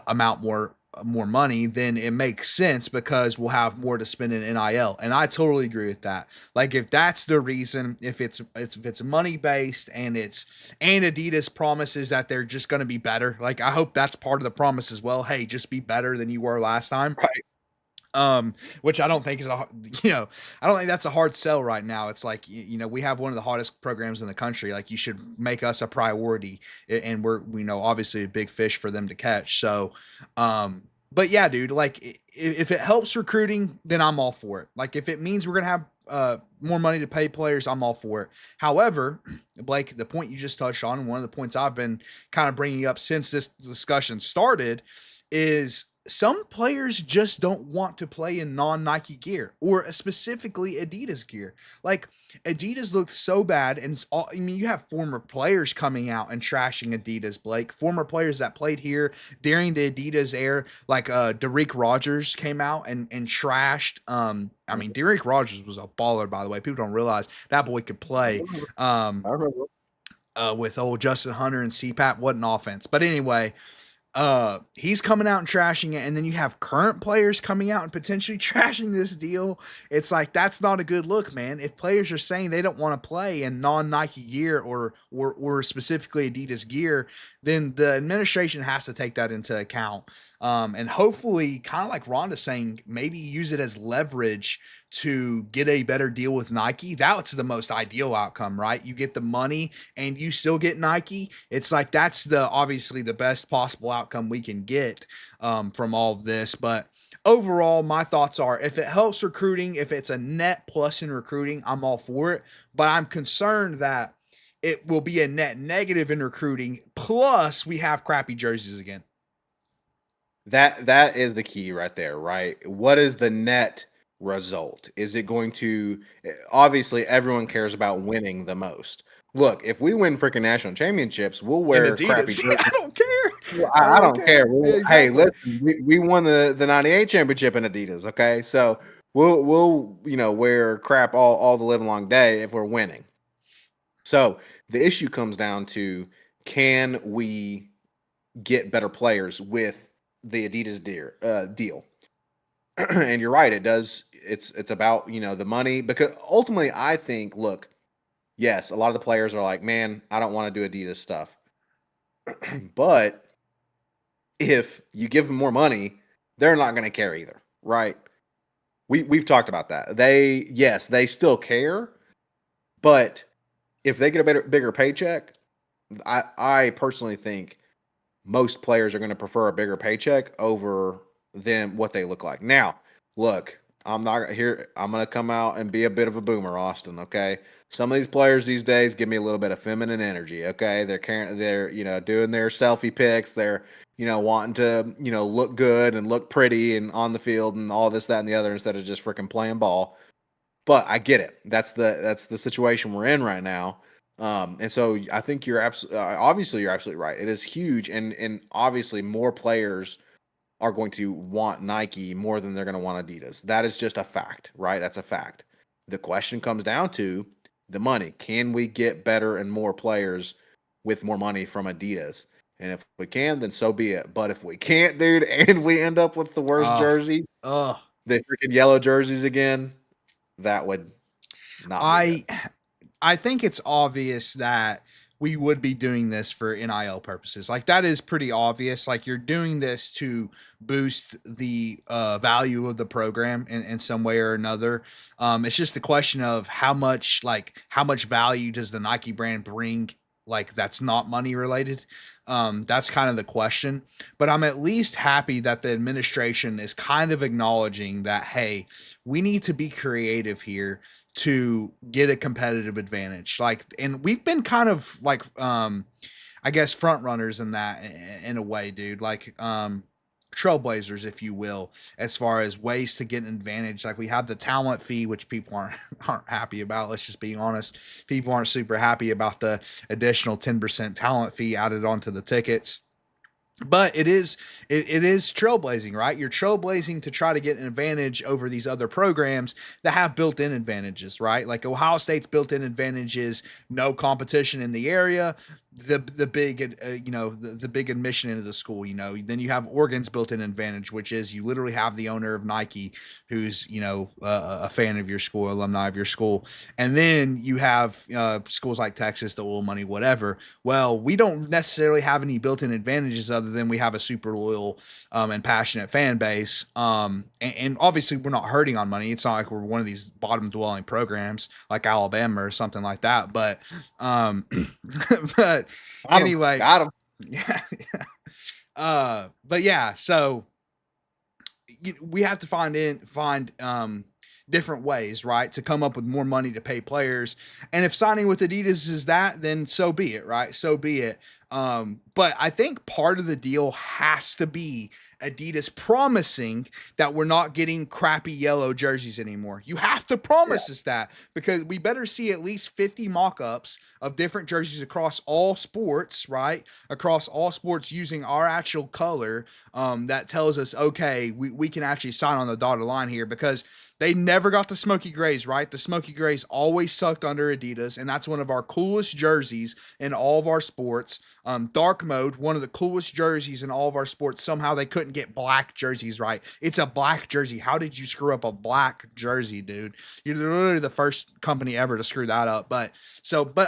amount more money, then it makes sense because we'll have more to spend in NIL. And I totally agree with that. If that's the reason, if it's money based and Adidas promises that they're just going to be better. I hope that's part of the promise as well. Hey, just be better than you were last time. Right. Which I don't think is I don't think that's a hard sell right now. It's we have one of the hottest programs in the country. You should make us a priority, and we're obviously a big fish for them to catch. So, but yeah, dude, like if it helps recruiting, then I'm all for it. Like if it means we're gonna have more money to pay players, I'm all for it. However, Blake, the point you just touched on, and one of the points I've been kind of bringing up since this discussion started, is some players just don't want to play in non-Nike gear or specifically Adidas gear. Like Adidas looked so bad, and it's all, I mean, you have former players coming out and trashing Adidas, Blake. Former players that played here during the Adidas era, like Derek Rogers came out and trashed. I mean, Derek Rogers was a baller, by the way. People don't realize that boy could play. Um, I remember. with old Justin Hunter and CPAP, what an offense. But anyway, he's coming out and trashing it, and then you have current players coming out and potentially trashing this deal. It's like that's not a good look, man. If players are saying they don't want to play in non-Nike gear or specifically Adidas gear, then the administration has to take that into account. And hopefully, kind of like Rhonda's saying, maybe use it as leverage to get a better deal with Nike. That's the most ideal outcome, right? You get the money and you still get Nike. It's like that's the obviously the best possible outcome we can get from all of this. But overall, my thoughts are if it helps recruiting, if it's a net plus in recruiting, I'm all for it. But I'm concerned that it will be a net negative in recruiting. Plus, we have crappy jerseys again. That is the key right there, right? What is the net result? Is it going to obviously everyone cares about winning the most. Look, if we win freaking national championships, we'll And wear crappy Adidas, jerseys. I don't care. Well, I I don't don't care. care. Hey, Exactly. listen, we won the 98 championship in Adidas, okay? So we'll wear crap all the live long day if we're winning. So the issue comes down to can we get better players with the Adidas deal? And you're right, it does. It's about the money because ultimately I think look, yes, a lot of the players are like, man, I don't want to do Adidas stuff, but if you give them more money, they're not going to care either, right? We've talked about that. They still care, but if they get a bigger paycheck, I personally think most players are going to prefer a bigger paycheck over them what they look like. Now, look, I'm not here. I'm going to come out and be a bit of a boomer, Austin. Okay, some of these players these days give me a little bit of feminine energy. Okay, they're doing their selfie pics. They're wanting to look good and look pretty and on the field and all this that and the other instead of just freaking playing ball. But I get it. That's the situation we're in right now. And so I think you're obviously you're absolutely right. It is huge, and obviously more players are going to want Nike more than they're going to want Adidas. That is just a fact, right? That's a fact. The question comes down to the money. Can we get better and more players with more money from Adidas? And if we can, then so be it. But if we can't, dude, and we end up with the worst Uh, jerseys, uh, the freaking yellow jerseys again, that would not be good. I I think it's obvious that we would be doing this for NIL purposes. Like that is pretty obvious. Like you're doing this to boost the value of the program in some way or another. It's just a question of how much value does the Nike brand bring? Like that's not money related. That's kind of the question. But I'm at least happy that the administration is kind of acknowledging that, hey, we need to be creative here to get a competitive advantage. Like, and we've been kind of like, I guess front runners in that in a way, dude. Like, trailblazers, if you will, as far as ways to get an advantage. Like we have the talent fee, which people aren't happy about. Let's just be honest. People aren't super happy about the additional 10% talent fee added onto the tickets. But it is trailblazing, right? You're trailblazing to try to get an advantage over these other programs that have built-in advantages, right? Like Ohio State's built-in advantage is no competition in the area, the big the big admission into the school. Then you have Oregon's built-in advantage, which is you literally have the owner of Nike who's a fan of your school, alumni of your school, and then you have schools like Texas, the oil money, whatever. Well, we don't necessarily have any built-in advantages other than we have a super loyal and passionate fan base. And obviously we're not hurting on money. It's not like we're one of these bottom dwelling programs like Alabama or something like that. But but anyway, Got him. yeah. But yeah, so we have to find different ways, right, to come up with more money to pay players. And if signing with Adidas is that, then so be it, right? So be it. But I think part of the deal has to be Adidas promising that we're not getting crappy yellow jerseys anymore. You have to Yeah. promise us that, because we better see at least 50 mock-ups of different jerseys across all sports, right? Across all sports using our actual color, that tells us, okay, we can actually sign on the dotted line here, because they never got the smoky grays, right? The smoky grays always sucked under Adidas, and that's one of our coolest jerseys in all of our sports. Dark mode, one of the coolest jerseys in all of our sports. Somehow they couldn't get black jerseys right. It's a black jersey. How did you screw up a black jersey, dude? You're literally the first company ever to screw that up. But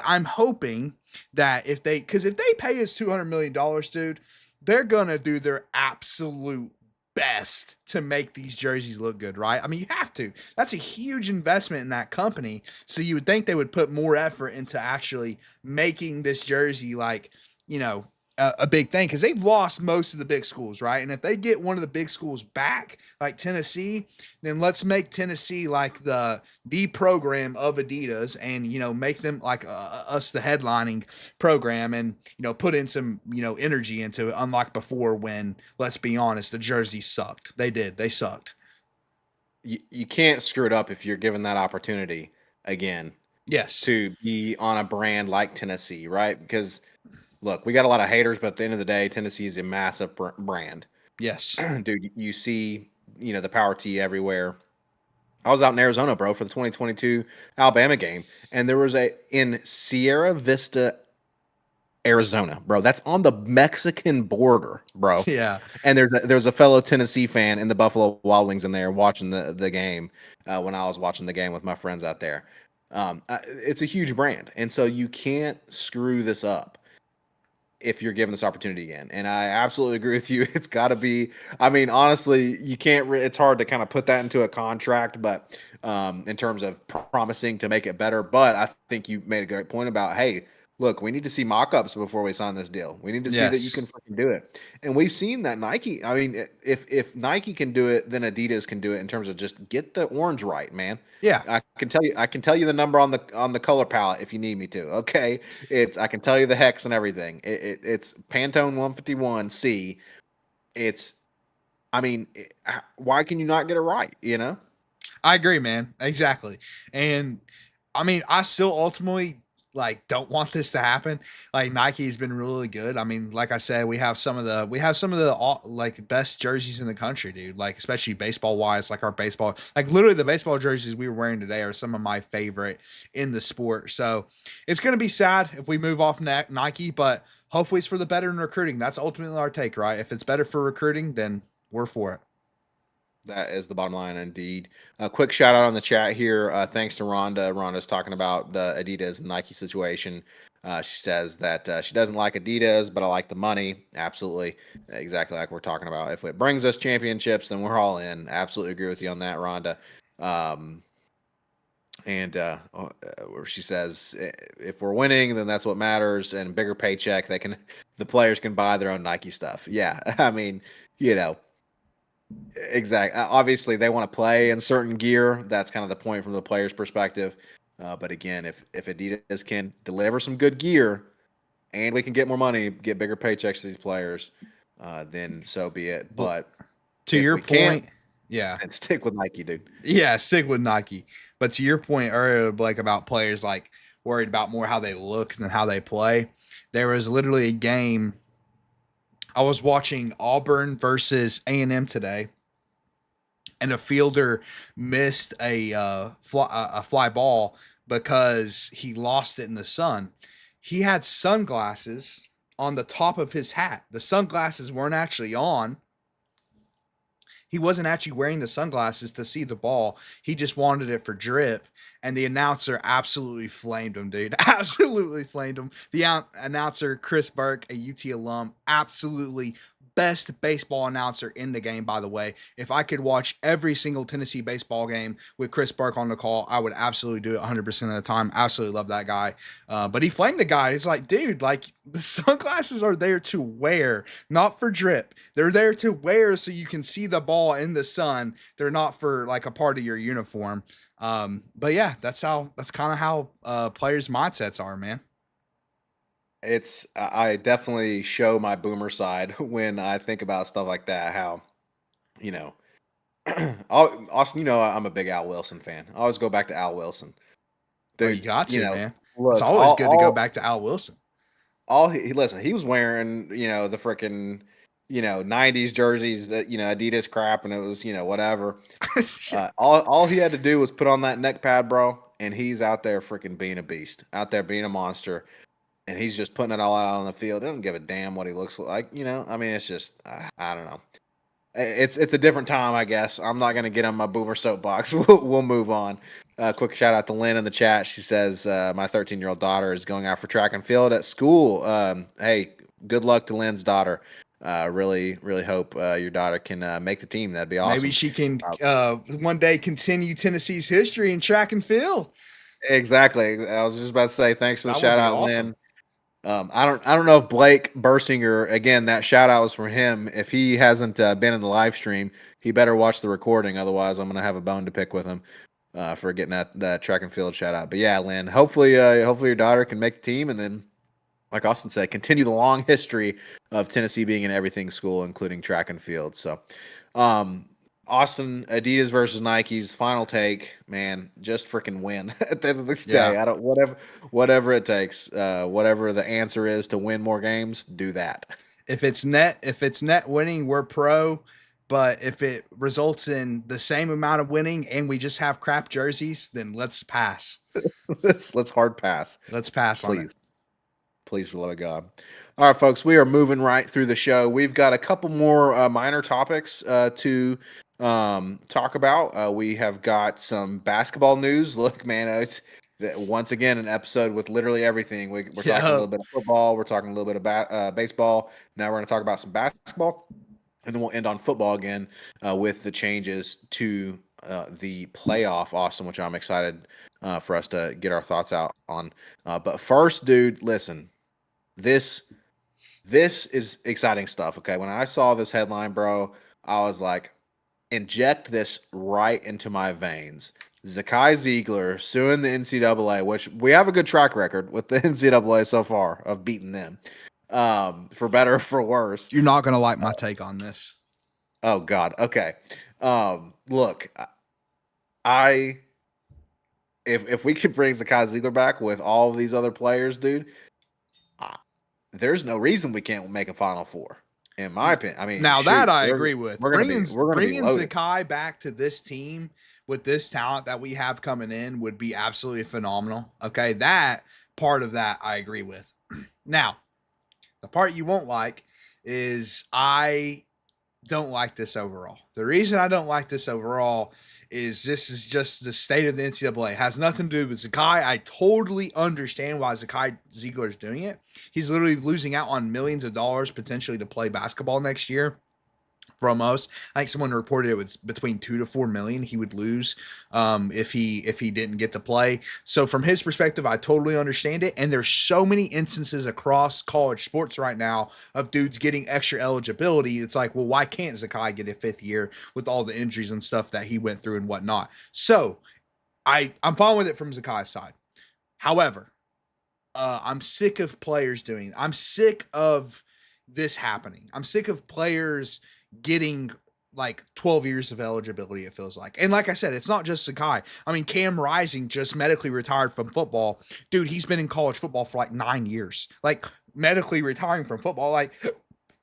I'm hoping that because if they pay us $200 million, dude, they're gonna do their absolute best to make these jerseys look good, right? I mean, you have to. That's a huge investment in that company. So you would think they would put more effort into actually making this jersey like, a big thing, because they've lost most of the big schools, right? And if they get one of the big schools back, like Tennessee, then let's make Tennessee like the program of Adidas, and make them like us the headlining program, and put in some energy into it, unlike before when, let's be honest, the jerseys sucked. They sucked. You can't screw it up if you're given that opportunity again Yes. to be on a brand like Tennessee, right? Because look, we got a lot of haters, but at the end of the day, Tennessee is a massive brand. Yes. Dude, you see, the power tee everywhere. I was out in Arizona, bro, for the 2022 Alabama game, and there was in Sierra Vista, Arizona, bro. That's on the Mexican border, bro. Yeah. And there's a fellow Tennessee fan in the Buffalo Wild Wings in there watching the game when I was watching the game with my friends out there. It's a huge brand, and so you can't screw this up if you're given this opportunity again. And I absolutely agree with you. It's got to be. I mean, honestly, you can't. It's hard to kind of put that into a contract, but in terms of promising to make it better. But I think you made a great point about, hey, look, we need to see mock-ups before we sign this deal. We need to see that you Yes. can fucking do it. And we've seen that Nike. I mean, if Nike can do it, then Adidas can do it in terms of just get the orange right, man. Yeah. I can tell you the number on the color palette if you need me to. Okay, I can tell you the hex and everything. It's Pantone 151C. It's I mean, why can you not get it right? I agree, man. Exactly. And I mean, I still ultimately like don't want this to happen. Like Nike's been really good. I mean, like I said, we have some of the like best jerseys in the country, dude. Like especially baseball wise, like our baseball, like literally the baseball jerseys we were wearing today are some of my favorite in the sport. So it's gonna be sad if we move off Nike, but hopefully it's for the better in recruiting. That's ultimately our take, right? If it's better for recruiting, then we're for it. That is the bottom line, indeed. A quick shout out on the chat here. Thanks to Rhonda. Rhonda's talking about the Adidas and Nike situation. She says that she doesn't like Adidas, but I like the money. Absolutely. Exactly like we're talking about. If it brings us championships, then we're all in. Absolutely agree with you on that, Rhonda. Where she says if we're winning, then that's what matters, and bigger paycheck. The players can buy their own Nike stuff. Yeah, I mean, you know, exactly. Obviously, they want to play in certain gear. That's kind of the point from the player's perspective. But again, if Adidas can deliver some good gear, and we can get more money, get bigger paychecks to these players, then so be it. But To if your we can't, point, yeah. then stick with Nike, dude. Yeah, stick with Nike. But to your point earlier, Blake, about players like worried about more how they look than how they play, there was literally a game. I was watching Auburn versus A&M today, and a fielder missed a fly ball because he lost it in the sun. He had sunglasses on the top of his hat. The sunglasses weren't actually on. He wasn't actually wearing the sunglasses to see the ball. He just wanted it for drip. And the announcer absolutely flamed him, dude. Absolutely flamed him. The announcer, Chris Burke, a UT alum, absolutely best baseball announcer in the game, by the way. If I could watch every single Tennessee baseball game with Chris Burke on the call, I would absolutely do it 100% of the time. Absolutely love that guy. But he flamed the guy. It's like, dude, like the sunglasses are there to wear, not for drip. They're there to wear so you can see the ball in the sun. They're not for like a part of your uniform. But yeah, that's kind of how players' mindsets are, man. I definitely show my boomer side when I think about stuff like that. How, you know, Austin, I'm a big Al Wilson fan. I always go back to Al Wilson, Oh, you dude. got to, man. It's Look, always good to go back to Al Wilson. listen, he was wearing, the freaking, 90s jerseys that, Adidas crap, and it was, whatever. All he had to do was put on that neck pad, bro, and he's out there freaking being a beast, out there being a monster, and he's just putting it all out on the field. They don't give a damn what he looks like, I mean, it's just, I don't know. It's a different time, I guess. I'm not gonna get on my boomer soapbox. We'll move on. Quick shout out to Lynn in the chat. She says my 13-year-old daughter is going out for track and field at school. Hey, good luck to Lynn's daughter. Really, really hope your daughter can make the team. That'd be awesome. Maybe she can one day continue Tennessee's history in track and field. Exactly. I was just about to say thanks for the That would shout be out, awesome. Lynn. I don't know if Blake Bursinger, again, that shout out was for him. If he hasn't been in the live stream, he better watch the recording. Otherwise, I'm gonna have a bone to pick with him for getting that track and field shout out. But yeah, Lynn, hopefully your daughter can make the team, and then, like Austin said, continue the long history of Tennessee being an everything school, including track and field. So, Austin, Adidas versus Nike's final take, man, just freaking win at the end of the day. I don't whatever it takes, whatever the answer is to win more games, do that. If it's net winning, we're pro. But if it results in the same amount of winning and we just have crap jerseys, then let's pass. let's hard pass. Let's pass on it. Please, for the love of God. All right, folks, we are moving right through the show. We've got a couple more minor topics to talk about. We have got some basketball news. Look, man, it's once again an episode with literally everything. We're talking a little bit of football. We're talking a little bit about baseball. Now we're going to talk about some basketball, and then we'll end on football again with the changes to the playoff, Austin, which I'm excited for us to get our thoughts out on. But first, dude, listen, this is exciting stuff. Okay, when I saw this headline, bro, I was like, inject this right into my veins. Zakai Ziegler suing the NCAA, which we have a good track record with the NCAA so far of beating them, for better or for worse. You're not going to like my take on this. Oh, God. Okay. Look, if we could bring Zakai Ziegler back with all of these other players, dude, there's no reason we can't make a Final Four. In my opinion, I mean, now that I agree with. Bringing be Zakai back to this team with this talent that we have coming in would be absolutely phenomenal. Okay, that part of that I agree with. Now, the part you won't like is I don't like this overall. The reason I don't like this overall is this is just the state of the NCAA. It has nothing to do with Zakai. I totally understand why Zakai Ziegler is doing it. He's literally losing out on millions of dollars potentially to play basketball next year. From us, I think someone reported it was between 2 to 4 million he would lose if he didn't get to play. So from his perspective, I totally understand it. And there's so many instances across college sports right now of dudes getting extra eligibility. It's like, well, why can't Zakai get a fifth year with all the injuries and stuff that he went through and whatnot? So I'm fine with it from Zakai's side. However, I'm sick of players doing it. I'm sick of this happening. I'm sick of players getting like 12 years of eligibility, it feels like. And like I said, it's not just Zakai. I mean, Cam Rising just medically retired from football. Dude, he's been in college football for like 9 years. Like, medically retiring from football. Like,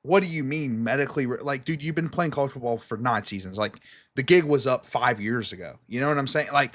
what do you mean medically? Like, dude, you've been playing college football for 9 seasons. Like, the gig was up 5 years ago. You know what I'm saying? Like,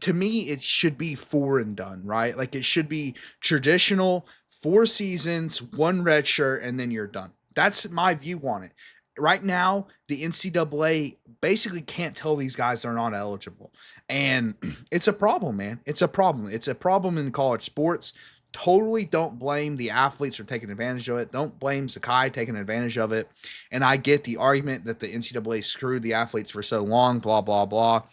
to me, it should be 4 and done, right? Like, it should be traditional 4 seasons, 1 red shirt, and then you're done. That's my view on it. Right now, the NCAA basically can't tell these guys they're not eligible. And it's a problem, man. It's a problem. It's a problem in college sports. totally don't blame the athletes for taking advantage of it. Don't blame Sakai taking advantage of it. And I get the argument that the NCAA screwed the athletes for so long, blah, blah, blah.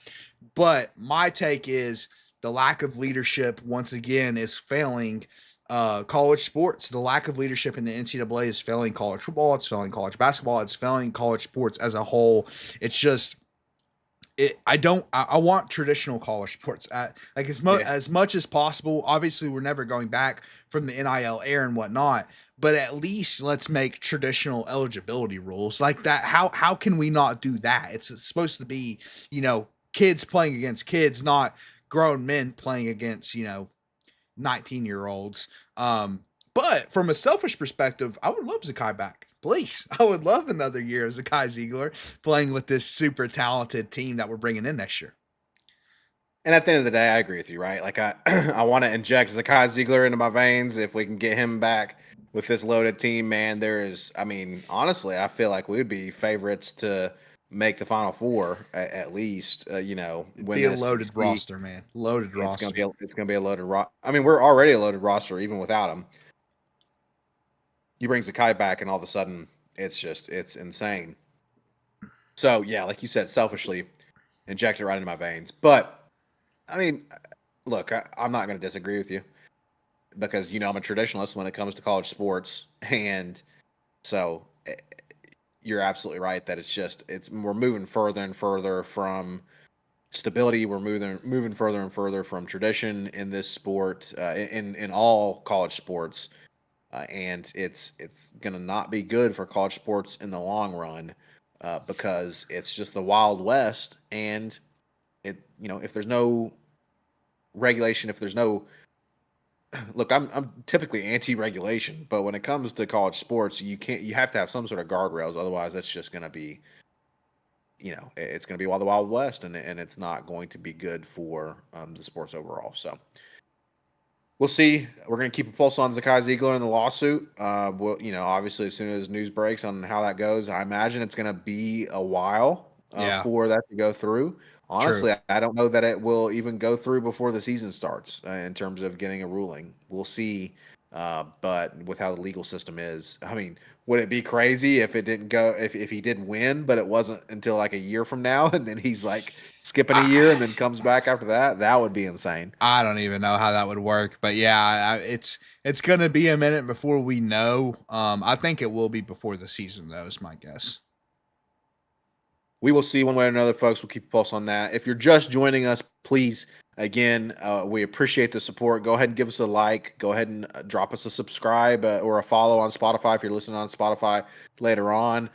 But my take is the lack of leadership, once again, is failing college sports. The lack of leadership in the NCAA is failing college football. It's failing college basketball. It's failing college sports as a whole. It's just I want traditional college sports like as much as possible. Obviously, we're never going back from the NIL era and whatnot, but at least let's make traditional eligibility rules like that. How can we not do that? It's supposed to be, kids playing against kids, not grown men playing against 19-year-olds. But from a selfish perspective, I would love Zakai back. Please. I would love another year of Zakai Ziegler playing with this super talented team that we're bringing in next year. And at the end of the day, I agree with you, right? Like I want to inject Zakai Ziegler into my veins. If we can get him back with this loaded team, man, honestly, I feel like we would be favorites to make the Final Four at least. Win be a loaded roster, man. Loaded roster. It's gonna be a loaded roster. I mean, we're already a loaded roster even without him. You bring Zakai back, and all of a sudden, it's insane. So yeah, like you said, selfishly inject it right into my veins. But I mean, look, I'm not going to disagree with you because I'm a traditionalist when it comes to college sports, and so you're absolutely right that we're moving further and further from stability. We're moving further and further from tradition in this sport, in all college sports. And it's going to not be good for college sports in the long run because it's just the Wild West. And if there's no regulation, if there's no look, I'm typically anti-regulation, but when it comes to college sports, you have to have some sort of guardrails. Otherwise, that's just going to be, it's going to be the Wild West, and it's not going to be good for the sports overall. So. We'll see. We're going to keep a pulse on Zakai Ziegler in the lawsuit. Obviously, as soon as news breaks on how that goes, I imagine it's going to be a while for that to go through. Honestly, True. I don't know that it will even go through before the season starts in terms of getting a ruling. We'll see. But with how the legal system is, I mean, would it be crazy if it didn't go, if he did win, but it wasn't until like a year from now, and then he's like skipping a year and then comes back after that? That would be insane. I don't even know how that would work, but yeah, it's going to be a minute before we know. I think it will be before the season, though, is my guess. We will see one way or another, folks. We'll keep a pulse on that. If you're just joining us, please, again, we appreciate the support. Go ahead and give us a like. Go ahead and drop us a subscribe or a follow on Spotify if you're listening on Spotify later on.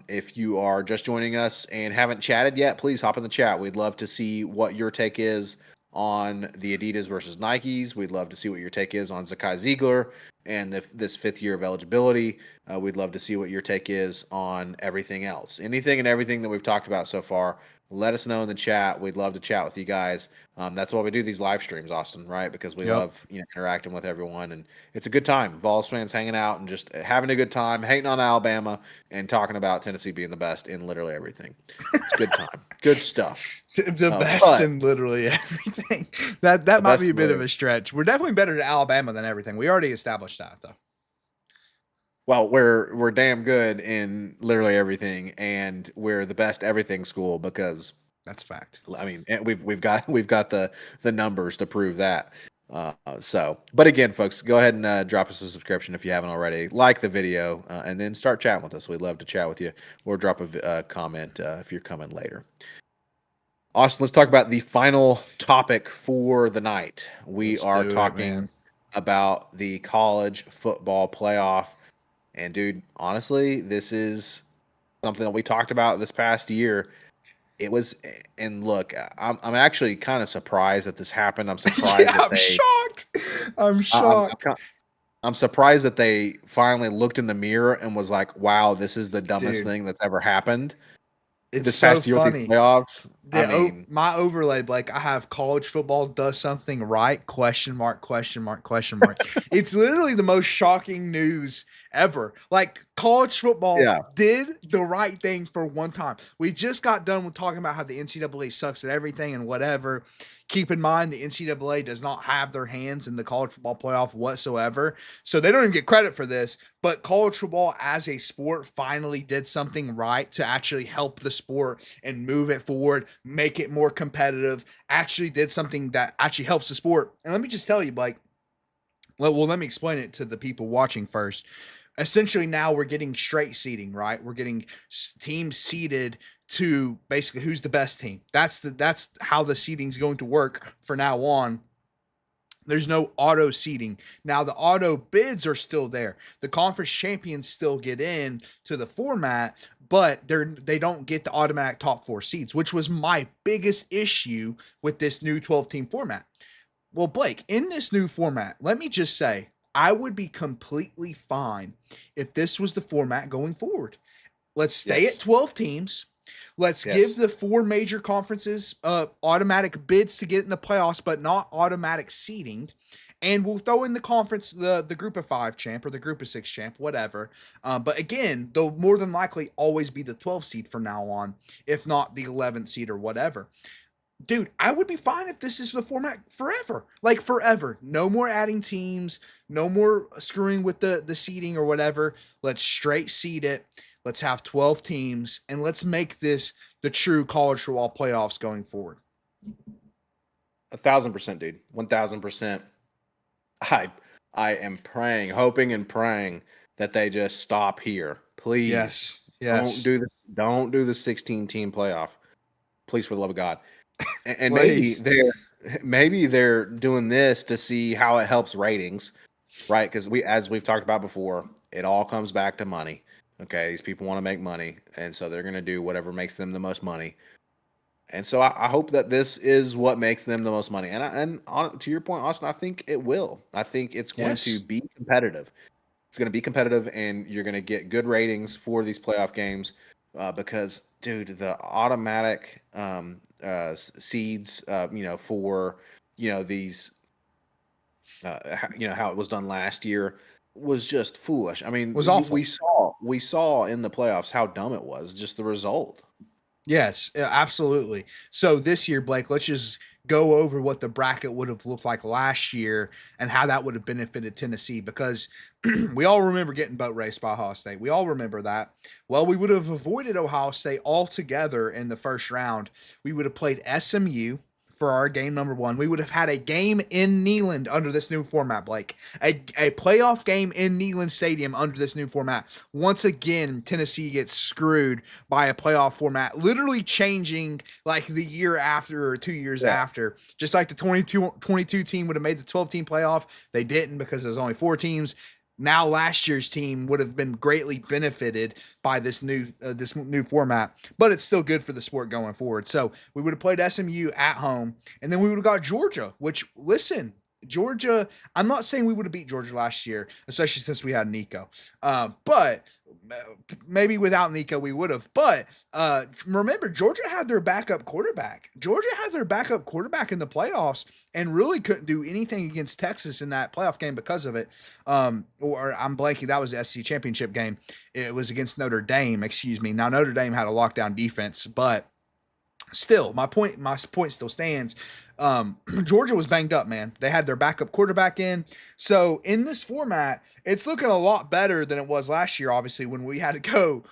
If you are just joining us and haven't chatted yet, please hop in the chat. We'd love to see what your take is on the Adidas versus Nikes. We'd love to see what your take is on Zakai Ziegler and this fifth year of eligibility. We'd love to see what your take is on everything else. Anything and everything that we've talked about so far, let us know in the chat. We'd love to chat with you guys. That's why we do these live streams, Austin, right? Because we love interacting with everyone, and it's a good time. Vols fans hanging out and just having a good time, hating on Alabama, and talking about Tennessee being the best in literally everything. It's a good time. Good stuff. The best in literally everything. That might be a bit of a stretch. We're definitely better to Alabama than everything. We already established that, though. Well, we're damn good in literally everything, and we're the best everything school because that's fact. I mean, we've got the numbers to prove that. But again, folks, go ahead and drop us a subscription if you haven't already. Like the video, and then start chatting with us. We'd love to chat with you, or drop a comment if you're coming later. Austin, let's talk about the final topic for the night. We are talking about the college football playoff. And dude, honestly, this is something that we talked about this past year. It was, and look, I'm actually kind of surprised that this happened. I'm surprised. I'm shocked. I'm surprised that they finally looked in the mirror and was like, "Wow, this is the dumbest thing that's ever happened." It's this so past year funny. With the playoffs. I mean, My overlay, Blake, I have college football does something right? Question mark, question mark, question mark. It's literally the most shocking news ever. Like college football yeah, did the right thing for one time. We just got done with talking about how the NCAA sucks at everything and whatever. Keep in mind the NCAA does not have their hands in the college football playoff whatsoever. So they don't even get credit for this. But college football as a sport finally did something right to actually help the sport and move it forward, make it more competitive, actually did something that actually helps the sport. And let me just tell you, like, well, let me explain it to the people watching first. Essentially, now we're getting straight seeding, right? We're getting teams seeded to basically who's the best team. That's how the seeding is going to work for now on. There's no auto seeding. Now the auto bids are still there. The conference champions still get in to the format, but they don't get the automatic top 4 seeds, which was my biggest issue with this new 12 team format. Well, Blake, in this new format, let me just say, I would be completely fine if this was the format going forward. Let's stay at yes, 12 teams. Let's give yes, the 4 major conferences automatic bids to get in the playoffs, but not automatic seeding. And we'll throw in the conference, the group of 5 champ or the group of 6 champ, whatever. But again, they'll more than likely always be the 12 seed from now on, if not the 11th seed or whatever. Dude, I would be fine if this is the format forever. Like forever. No more adding teams, no more screwing with the seeding or whatever. Let's straight seed it. Let's have 12 teams and let's make this the true college football playoffs going forward. 1,000%, dude, 1,000%. I I am praying, hoping and praying that they just stop here. Please Yes. don't Yes. do this. Don't do the 16 team playoff. Please, for the love of God. And Please. maybe they're doing this to see how it helps ratings, right? Because as we've talked about before, it all comes back to money. Okay, these people want to make money, and so they're going to do whatever makes them the most money. And so I hope that this is what makes them the most money. To your point, Austin, I think it will. I think it's going to Yes. be competitive. It's going to be competitive, and you're going to get good ratings for these playoff games because, dude, the automatic seeds, for these, how it was done last year was just foolish. I mean, Was awful. we saw in the playoffs how dumb it was. Just the result. Yes, absolutely. So this year, Blake, let's just go over what the bracket would have looked like last year and how that would have benefited Tennessee because we all remember getting boat raced by Ohio State. We all remember that. Well, we would have avoided Ohio State altogether in the first round. We would have played SMU for our game number 1. We would have had a game in Neyland under this new format, Blake. A playoff game in Neyland Stadium under this new format. Once again, Tennessee gets screwed by a playoff format, literally changing like the year after or 2 years Yeah. after. Just like the 22 team would have made the 12 team playoff. They didn't because there was only 4 teams. Now last year's team would have been greatly benefited by this new format, but it's still good for the sport going forward. So we would have played SMU at home, and then we would have got Georgia. Which listen, Georgia. I'm not saying we would have beat Georgia last year, especially since we had Nico. But maybe without Nico we would have. But remember, Georgia had their backup quarterback. Georgia had their backup quarterback in the playoffs and really couldn't do anything against Texas in that playoff game because of it. Or I'm blanking. That was the SEC championship game. It was against Notre Dame. Excuse me. Now Notre Dame had a lockdown defense, but still, my point still stands. Georgia was banged up, man. They had their backup quarterback in. So in this format, it's looking a lot better than it was last year, obviously, when we had to go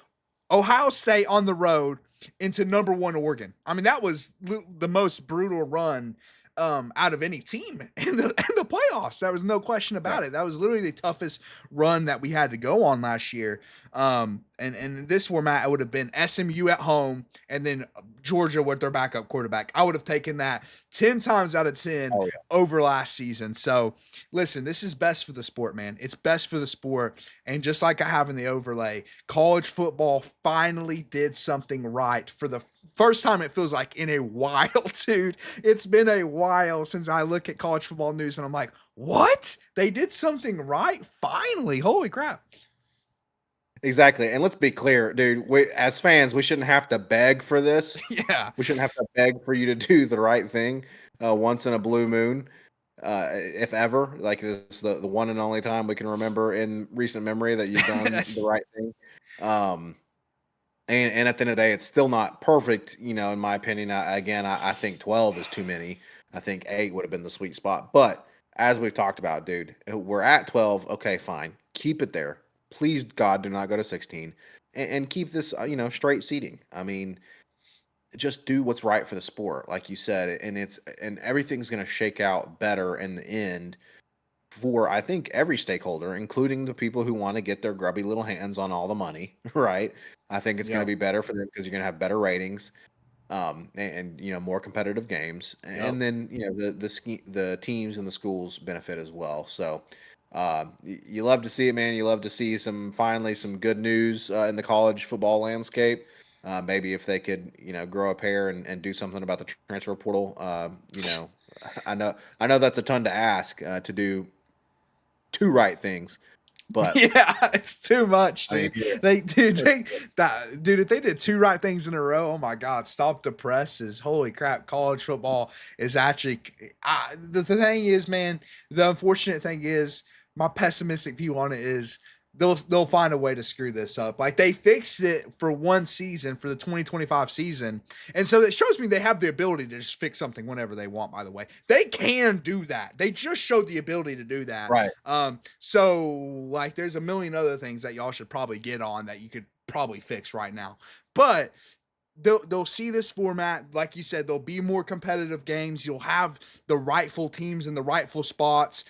Ohio State on the road into number 1 Oregon. I mean, that was the most brutal run out of any team in the playoffs. That was no question Yeah. about it. That was literally the toughest run that we had to go on last year. And in this format, it would have been SMU at home and then Georgia with their backup quarterback. I would have taken that 10 times out of 10 Oh yeah. over last season. So listen, this is best for the sport, man. It's best for the sport. And just like I have in the overlay, college football finally did something right for the first time it feels like in a while, dude. It's been a while since I look at college football news and I'm like, what? They did something right? Finally. Holy crap. Exactly. And let's be clear, dude, as fans, we shouldn't have to beg for this. Yeah. We shouldn't have to beg for you to do the right thing once in a blue moon, if ever. Like this is the one and only time we can remember in recent memory that you've done the That's right thing. Um, and at the end of the day, it's still not perfect, in my opinion. I think 12 is too many. I think 8 would have been the sweet spot. But as we've talked about, dude, we're at 12. Okay, fine. Keep it there. Please, God, do not go to 16 and keep this, straight seating. I mean, just do what's right for the sport, like you said, and everything's going to shake out better in the end for I think every stakeholder, including the people who want to get their grubby little hands on all the money, right? I think it's going to yep. be better for them because you're going to have better ratings, and more competitive games, Yep. and then the teams and the schools benefit as well. So you love to see it, man. You love to see some good news in the college football landscape. Maybe if they could, grow a pair and do something about the transfer portal. I know that's a ton to ask to do two right things, but Yeah, it's too much, I mean, dude. Dude, it's dude, if they did two right things in a row, oh my God, stop the presses. Holy crap, college football is actually. The thing is, man, the unfortunate thing is, my pessimistic view on it is they'll find a way to screw this up. Like they fixed it for one season for the 2025 season, and so it shows me they have the ability to just fix something whenever they want. By the way, they can do that. They just showed the ability to do that. right. So like there's a million other things that y'all should probably get on that you could probably fix right now. But they'll see this format, like you said, there'll be more competitive games. You'll have the rightful teams in the rightful spots,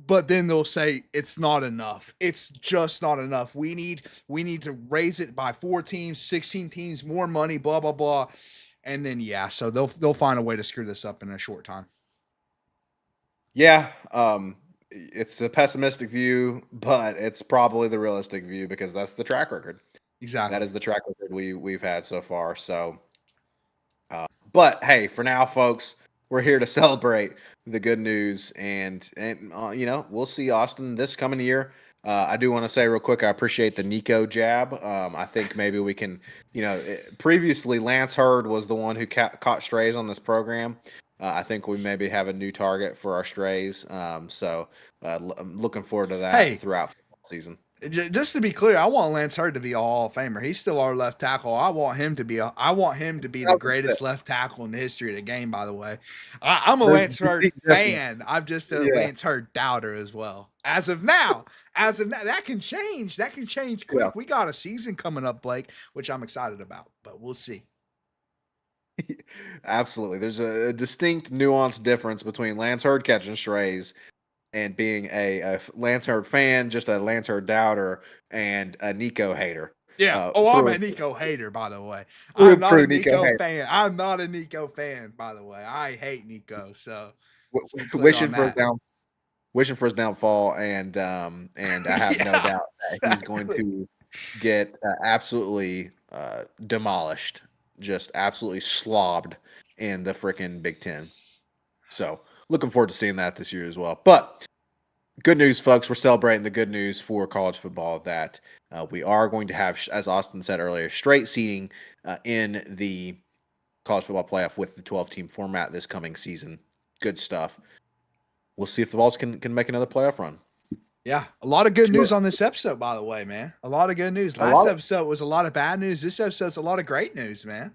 but then they'll say it's not enough. It's just not enough. We need to raise it by 4 teams, 16 teams, more money, blah blah blah. And then yeah, so they'll find a way to screw this up in a short time. Yeah, it's a pessimistic view, but it's probably the realistic view because that's the track record. That Exactly. is the track record we've had so far. So, but hey, for now, folks, we're here to celebrate the good news, and we'll see Austin this coming year. I do want to say real quick, I appreciate the Nico jab. I think maybe we can, previously Lance Hurd was the one who caught strays on this program. I think we maybe have a new target for our strays. I'm looking forward to that Hey, throughout football season. just to be clear, I want Lance Hurd to be a Hall of Famer. He's still our left tackle. I want him to be the greatest left tackle in the history of the game. By the way, I'm a There's a Lance Hurd distinct fan. difference. I'm just a Yeah, Lance Hurd doubter as well. As of now, that can change. That can change yeah. quick. We got a season coming up, Blake, which I'm excited about. But we'll see. Absolutely. There's a distinct nuanced difference between Lance Hurd catching strays and being a Lance Hurd fan, just a Lance Hurd doubter, and a Nico hater. Yeah. Oh, I'm Through a and Nico hater, by the way. through, I'm and not a through Nico Nico hater. fan. I'm not a Nico fan, by the way. I hate Nico. So let's be clear on Wishing for his that. downfall, and I have no Yeah, doubt that he's going exactly. to get absolutely demolished, just absolutely slobbed in the freaking Big Ten. So looking forward to seeing that this year as well. But good news, folks. We're celebrating the good news for college football that we are going to have, as Austin said earlier, straight seating in the college football playoff with the 12-team format this coming season. Good stuff. We'll see if the Vols can make another playoff run. Yeah, a lot of good news Sure. on this episode, by the way, man. A lot of good news. A Last lot of episode was a lot of bad news. This episode's a lot of great news, man.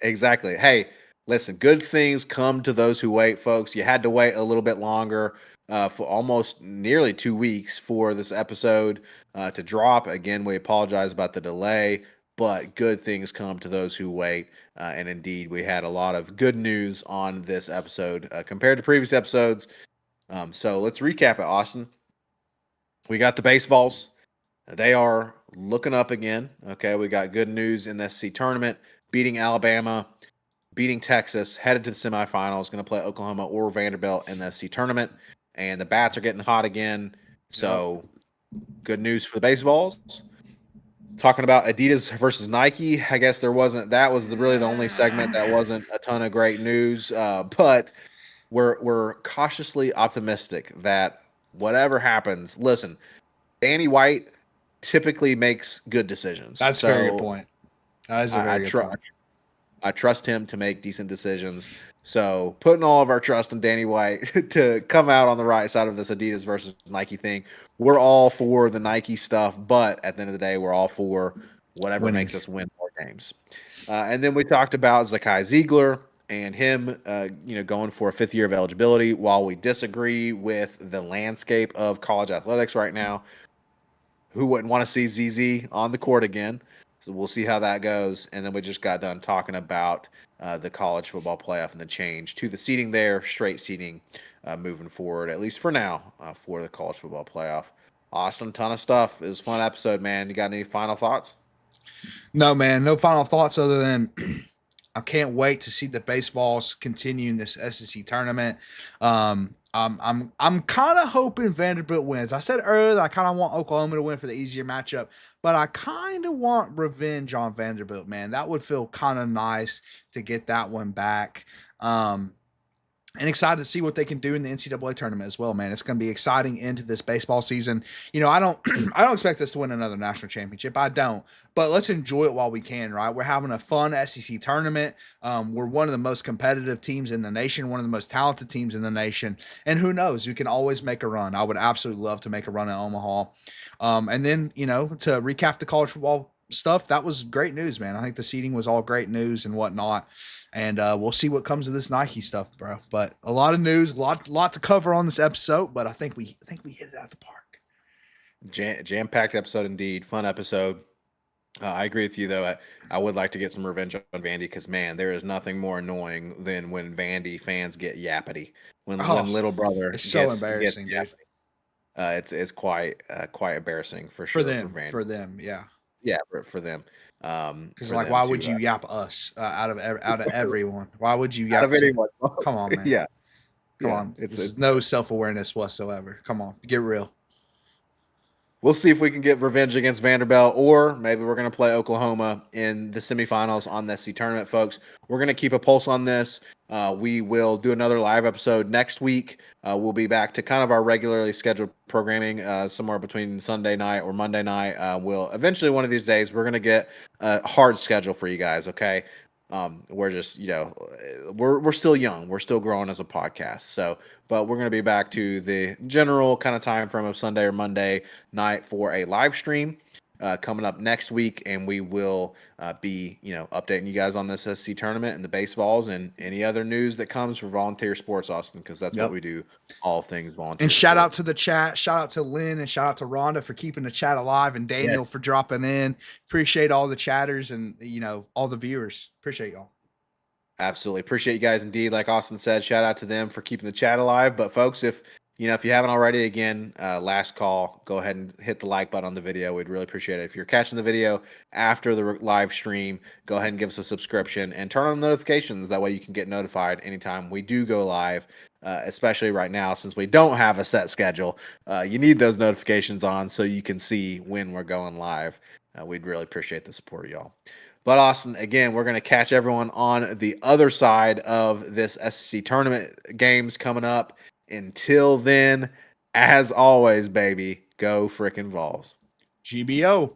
exactly. Hey, listen, good things come to those who wait, folks. You had to wait a little bit longer for almost nearly 2 weeks for this episode to drop. Again, we apologize about the delay, but good things come to those who wait. And indeed, we had a lot of good news on this episode compared to previous episodes. So let's recap it, Austin. We got the baseballs. They are looking up again. Okay, we got good news in the SEC tournament, beating Alabama, beating Texas, headed to the semifinals, going to play Oklahoma or Vanderbilt in the SEC tournament. And the bats are getting hot again. Yep. So good news for the baseballs. Talking about Adidas versus Nike, I guess that was really the only segment that wasn't a ton of great news. But we're cautiously optimistic that whatever happens, listen, Danny White typically makes good decisions. That's a very good So point. That is a I very good point. I trust him to make decent decisions. So putting all of our trust in Danny White to come out on the right side of this Adidas versus Nike thing. We're all for the Nike stuff, but at the end of the day, we're all for whatever Winning. makes us win more games. And then we talked about Zakai Ziegler and him, going for a 5th year of eligibility. While we disagree with the landscape of college athletics right now, who wouldn't want to see ZZ on the court again? So we'll see how that goes. And then we just got done talking about the college football playoff and the change to the seating there, straight seating moving forward, at least for now, for the college football playoff. Austin, ton of stuff. It was a fun episode, man. You got any final thoughts? No, man, no final thoughts other than I can't wait to see the baseballs continue in this SEC tournament. I'm kind of hoping Vanderbilt wins. I said earlier that I kind of want Oklahoma to win for the easier matchup, but I kind of want revenge on Vanderbilt, man. That would feel kind of nice to get that one back. And excited to see what they can do in the NCAA tournament as well, man. It's going to be exciting into this baseball season. I don't I don't expect us to win another national championship. I don't. But let's enjoy it while we can, right? We're having a fun SEC tournament. We're one of the most competitive teams in the nation, one of the most talented teams in the nation. And who knows? You can always make a run. I would absolutely love to make a run at Omaha. And then, to recap the college football stuff, that was great news, man. I think the seeding was all great news and whatnot. And we'll see what comes of this Nike stuff, bro. But a lot of news, a lot to cover on this episode. But I think we hit it out of the park. Jam-packed episode indeed. Fun episode. I agree with you, though. I would like to get some revenge on Vandy because, man, there is nothing more annoying than when Vandy fans get yappity. When little brother it's so embarrassing, dude. It's quite embarrassing for sure for Vandy. For them, yeah. Yeah, for them. Because why would you yap us out of everyone? Why would you yap? Out of anyone? Come on, man. Yeah, come on. It's no self-awareness whatsoever. Come on, get real. We'll see if we can get revenge against Vanderbilt, or maybe we're going to play Oklahoma in the semifinals on the SEC tournament, folks. We're going to keep a pulse on this. We will do another live episode next week. We'll be back to kind of our regularly scheduled programming somewhere between Sunday night or Monday night. We'll eventually, one of these days, we're going to get a hard schedule for you guys, okay? We're just, we're still young. We're still growing as a podcast. So, but we're going to be back to the general kind of time frame of Sunday or Monday night for a live stream coming up next week. And we will be, updating you guys on this SC tournament and the baseballs and any other news that comes for volunteer sports, Austin, because that's what we do. All things volunteer. And shout out to the chat. Shout out to Lynn and shout out to Rhonda for keeping the chat alive and Daniel for dropping in. Appreciate all the chatters and, all the viewers. Appreciate y'all. Absolutely. Appreciate you guys indeed. Like Austin said, shout out to them for keeping the chat alive. But folks, if you haven't already, again, last call, go ahead and hit the like button on the video. We'd really appreciate it. If you're catching the video after the live stream, go ahead and give us a subscription and turn on notifications. That way you can get notified anytime we do go live, especially right now since we don't have a set schedule. You need those notifications on so you can see when we're going live. We'd really appreciate the support, y'all. But Austin, again, we're going to catch everyone on the other side of this SEC tournament games coming up. Until then, as always, baby, go frickin' Vols. GBO.